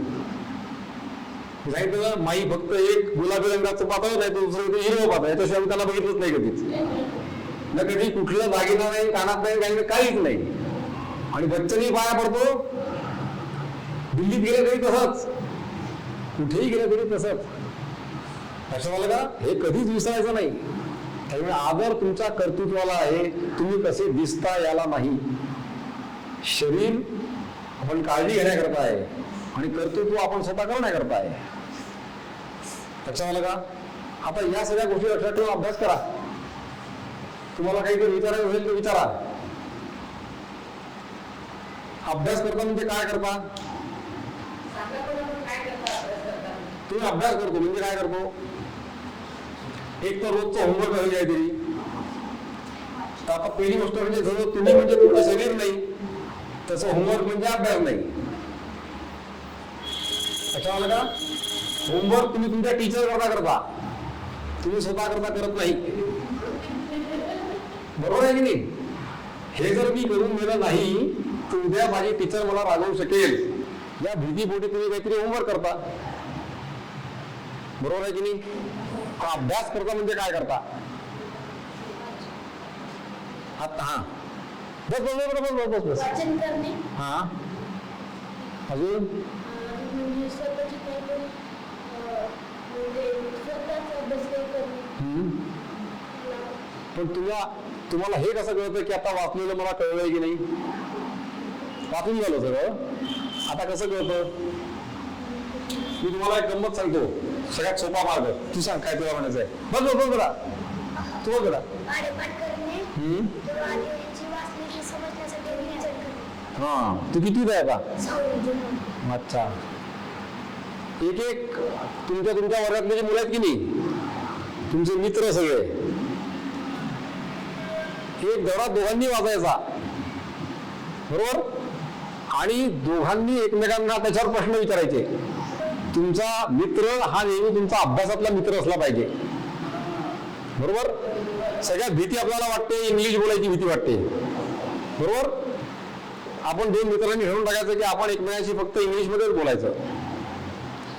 सांगितलं माई फक्त एक गुलाबी रंगाचं पातळ नाही, तर दुसरं हिरवं पातळ, याच्याशिवाय त्याला बघितलंच नाही कधीच. न कधी कुठलं दागिना नाही, कानात नाही, काहीच नाही. आणि बच्चनही पाया पडतो, दिल्लीत गेले तरी तसंच, कुठेही गेले तरी तसंच. लक्षात आलं का? हे कधीच विसरायचं नाही. त्यामुळे आदर तुमच्या कर्तृत्वाला आहे, तुम्ही कसे दिसता याला नाही. शरीर आपण काळजी घेण्याकरता आहे आणि कर्तृत्व आपण स्वतः करण्याकरता आहे. लक्षात आलं का? आता या सगळ्या गोष्टी लक्षात ठेवून अभ्यास करा. तुम्हाला काहीतरी विचारायचं असेल तर विचारा. अभ्यास करता म्हणजे काय करता? तुम्ही अभ्यास करतो म्हणजे काय करतो? एक तर रोजचं होमवर्क आहे काहीतरी. तर आता पहिली गोष्ट म्हणजे जर तुम्ही म्हणजे तुमचं शरीर नाही, त्याचं होमवर्क म्हणजे अभ्यास नाही. लक्षात आलं का? होमवर्क तुम्ही तुमच्या टीचर करता, तुम्ही स्वतः करत नाही. बरोबर आहे की नाही? हे जर मी करून गेलं नाही तर उद्या माझी टीचर मला रागवू शकेल, या भीतीपोटी तुम्ही काहीतरी होमवर्क करता. बरोबर आहे की नाही? अभ्यास करता म्हणजे काय करता? आता हा बस बस बस बस बस बस बस वाचन करणे हा अजून म्हणजे स्वतःची काहीतरी म्हणजे स्वतःच अभ्यास करणे पण तुम्हाला हे कसं कळतं की आता वाचलेलं मला कळलंय की नाही? वाचून झालं सगळं, आता कसं कळतं? मी तुम्हाला एक गंमत सांगतो, सगळ्यात सोपा मार्ग. तू सांग काय तुला म्हणायचं आहे. बघ बघ बघा तू बघ बघा. पाठ करणे किंवा आधीची वाचलेली समजण्यासाठी विचार करणे. हा तू किती आहे आता? 6वी. अच्छा. एक एक तुमच्या वर्गातले जे मुलं आहेत की नाही, तुमचे मित्र सगळे, एक धडा दोघांनी वाचायचा बरोबर, आणि दोघांनी एकमेकांना त्याच्यावर प्रश्न विचारायचे. तुमचा मित्र हा नेहमी तुमचा अभ्यासातला मित्र असला पाहिजे बरोबर. सगळ्यात भीती आपल्याला वाटते इंग्लिश बोलायची भीती वाटते बरोबर. आपण दोन मित्रांनी ठरवून टाकायचं की आपण एकमेकांशी फक्त इंग्लिशमध्येच बोलायचं.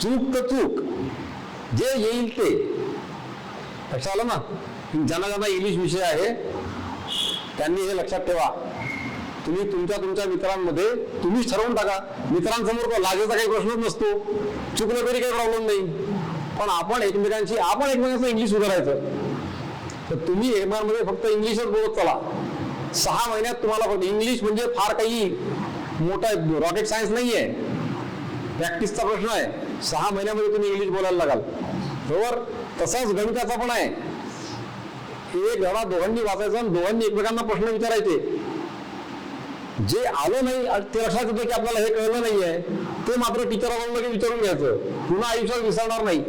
चूक तर चूक, जे येईल ते. लक्षात आलं ना? ज्यांना ज्यांना इंग्लिश विषय आहे त्यांनी हे लक्षात ठेवा. तुम्ही तुमच्या मित्रांमध्ये तुम्हीच ठरवून टाका. मित्रांसमोर लाजेचा काही प्रश्नच नसतो, चुकलं तरी काही प्रॉब्लेम नाही. पण आपण एकमेकांचं इंग्लिश सुधारायचं. तर तुम्ही एकमेकांमध्ये फक्त इंग्लिशच बोलत चला. 6 महिन्यात तुम्हाला फक्त इंग्लिश म्हणजे फार काही मोठा रॉकेट सायन्स नाही आहे, प्रॅक्टिसचा प्रश्न आहे. 6 महिन्यामध्ये तुम्ही इंग्लिश बोलायला लागाल बरोबर. तसाच गणिताचा पण आहे. एक धडा दोघांनी वाचायचा आणि दोघांनी एकमेकांना प्रश्न विचारायचे. जे आलं नाही ते लक्षात येतं की आपल्याला हे कळलं नाहीये, ते मात्र टीचरांना विचारून घ्यायचं, पुन्हा आयुष्यात विसरणार नाही.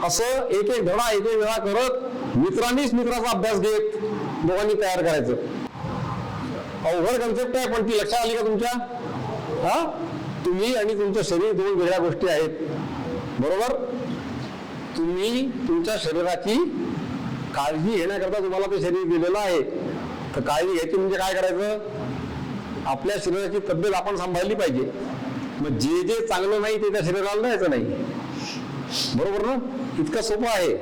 असं एक एक वेळा करत मित्रांनीच मित्राचा अभ्यास घेत दोघांनी तयार करायचं. अवघड कन्सेप्ट आहे, पण ती लक्षात आली का तुमच्या? हा, तुम्ही आणि तुमचं शरीर दोन वेगळ्या गोष्टी आहेत बरोबर. तुम्ही तुमच्या शरीराची काळजी घेण्याकरता तुम्हाला ते शरीर दिलेलं आहे. तर काळजी घ्यायची म्हणजे काय करायचं? आपल्या शरीराची तब्येत आपण सांभाळली पाहिजे. मग जे जे चांगलं नाही ते त्या शरीराला द्यायचं नाही बरोबर ना. इतकं सोपं आहे.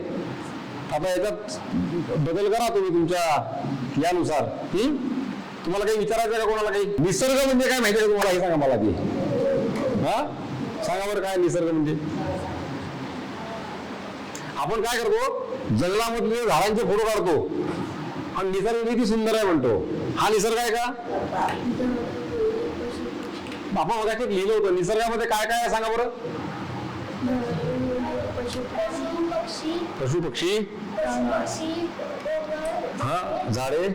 आता याच्यात बदल करा तुम्ही तुमच्या यानुसार. तुम्हाला काही विचारायचं का कोणाला? काही निसर्ग म्हणजे काय माहिती आहे तुम्हाला? हे सांगा मला. ती हा सांगा बरं, काय निसर्ग म्हणजे? आपण काय करतो, जंगलामधले झाडांचे फोटो काढतो आणि निसर्ग किती सुंदर आहे म्हणतो. हा निसर्ग आहे का? आपण मगाशी लिहिलं होतं निसर्गामध्ये काय काय आहे सांगा बरं. पशु पक्षी, हा झाडे,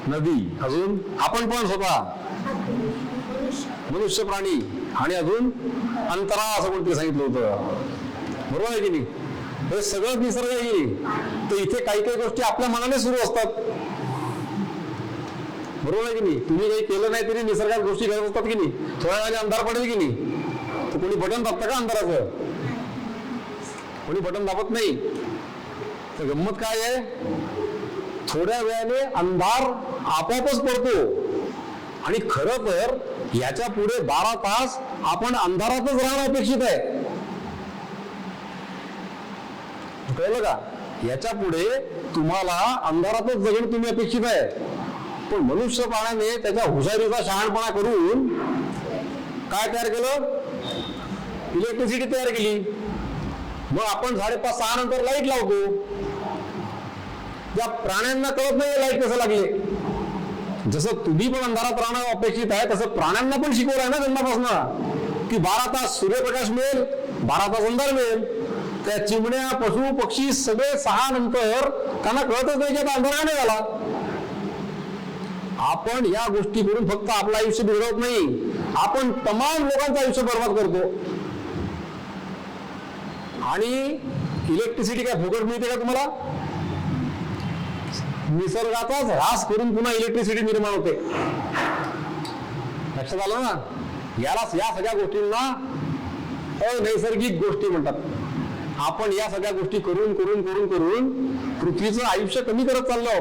नदी, अजून आपण पण स्वतः, मनुष्य, प्राणी, आणि अजून अंतरा असं कोणते सांगितलं होतं बरोबर आहे की नाही? हे सगळं निसर्ग आहे. तर इथे काही काही गोष्टी आपल्या मनाने सुरू असतात बरोबर आहे की नाही? तुम्ही काही केलं नाही तरी निसर्गात गोष्टी घडत असतात की नाही? थोड्या वेळाने अंधार पडेल की नाही, तर कोणी बटन दाबतं का अंधाराचं? कोणी बटन दाबत नाही. तर गंमत काय आहे, थोड्या वेळाने अंधार आपोआपच पडतो. आणि खरं तर याच्या पुढे 12 तास आपण अंधारातच राहणं अपेक्षित आहे. कळलं का? याच्या पुढे तुम्हाला अंधारातच जगणं तुम्ही अपेक्षित आहे. पण मनुष्य प्राण्याने त्याच्या हुशारीचा शहाणपणा करून काय तयार केलं? इलेक्ट्रिसिटी तयार केली. मग आपण 5:30-6 नंतर लाईट लावतो. या प्राण्यांना कळत नाही लाईट कसं लागले. जसं तुम्ही पण अंधारात राहणं अपेक्षित आहे, तसं प्राण्यांना पण शिकवलं आहे ना जन्मापासून की 12 तास सूर्यप्रकाश मिळेल, 12 तास अंधार मिळेल. त्या चिमण्या, पशु पक्षी सगळे 6 नंतर त्यांना कळतच नाही की आता अंधार नाही झाला. आपण या गोष्टी करून फक्त आपलं आयुष्य बिघडवत नाही, आपण तमाम लोकांचं आयुष्य बर्बाद करतो. आणि इलेक्ट्रिसिटी काय फुकट मिळते का तुम्हाला? निसर्गाचाच ह्रास करून पुन्हा इलेक्ट्रिसिटी निर्माण होते. लक्षात आलं ना? या सगळ्या गोष्टींना अनैसर्गिक गोष्टी म्हणतात. आपण या सगळ्या गोष्टी करून करून करून करून पृथ्वीचं आयुष्य कमी करत चाललो.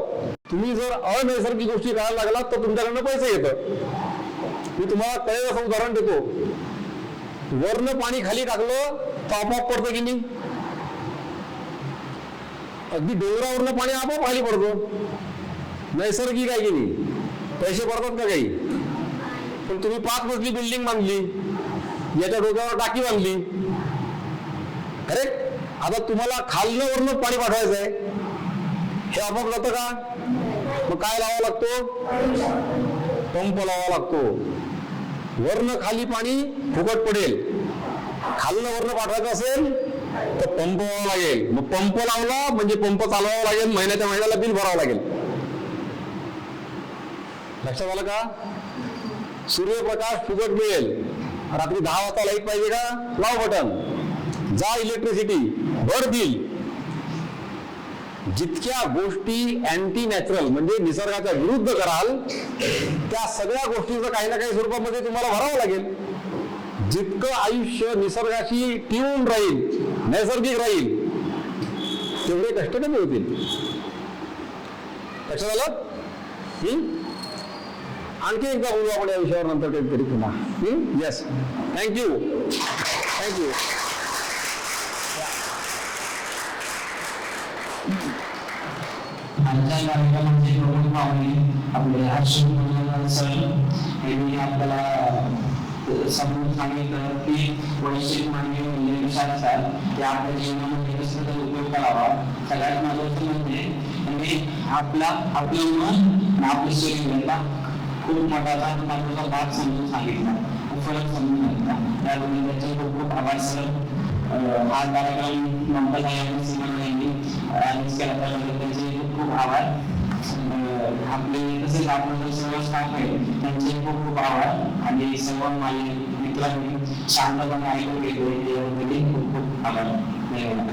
तुम्ही जर अनैसर्गिक गोष्टी करायला लागलात तर तुमच्याकडनं पैसे येतं. मी तुम्हाला कळेल असं उदाहरण देतो. वरनं पाणी खाली टाकलं तर आपोआप पडतं की नाही? अगदी डोंगरावरनं पाणी आपोआप खाली पडतं. नैसर्गिक आहे की नाही? पैसे पडतात का काही? पण तुम्ही 5 मजली बिल्डिंग बांधली, याच्या डोक्यावर टाकी बांधली, करेक्ट? आता तुम्हाला खालनं वरनं पाणी पाठवायचं आहे, हे आपोआप जातं का? मग काय लावावं लागतो? पंप लावावा लागतो. वरनं खाली पाणी फुकट पडेल, खालनं वरनं पाठवायचं असेल तर पंप लावावा लागेल. मग पंप लावला म्हणजे पंप चालवावा लागेल, महिन्याच्या महिन्याला बिल भरावं लागेल. लक्षात आलं का? सूर्यप्रकाश फुकट मिळेल. रात्री 10 वाजता लाईट पाहिजे का? लाव बटन, जा इलेक्ट्रिसिटी, भर बिल. जितक्या गोष्टी अँटी नॅचरल म्हणजे निसर्गाच्या विरुद्ध कराल, त्या सगळ्या गोष्टीचं काही ना काही स्वरूपामध्ये तुम्हाला भरावं लागेल. जितकं आयुष्य निसर्गाशी टिळून राहील, नैसर्गिक राहील, तेवढे कष्ट कमी होतील. लक्षात आलं? आणखी एकदा बोलू आपण या विषयावर नंतर कधीतरी पुन्हा. Yes, thank you thank you. आजच्या कार्यक्रमाचे प्रमुख पाहुणे आपले हर्षवर्धन सर यांनी आपल्याला समोर सांगितलं की वैश्विक मानवी मूल्य कशा असतात ते आपल्या जीवनामध्ये कसं त्याचा उपयोग करावा. सगळ्यात महत्त्वाचं म्हणजे आपलं मन आपलं शरीर याचा खूप महत्त्वाचा भाग समजून सांगितला, फरक समजून सांगितला. त्याबद्दल त्याचे खूप खूप आभार सर. हा कार्यक्रम मंगल यांनी अरेंज केला त्याबद्दल त्याचे खूप खूप आभार. आपले तसेच आपण सर्व स्टाफ आहे त्यांचे खूप खूप आभार. आणि सर्व माझे मित्रांनी शांतपणे ऐकून घेतले त्याबद्दल खूप खूप आभार. धन्यवाद.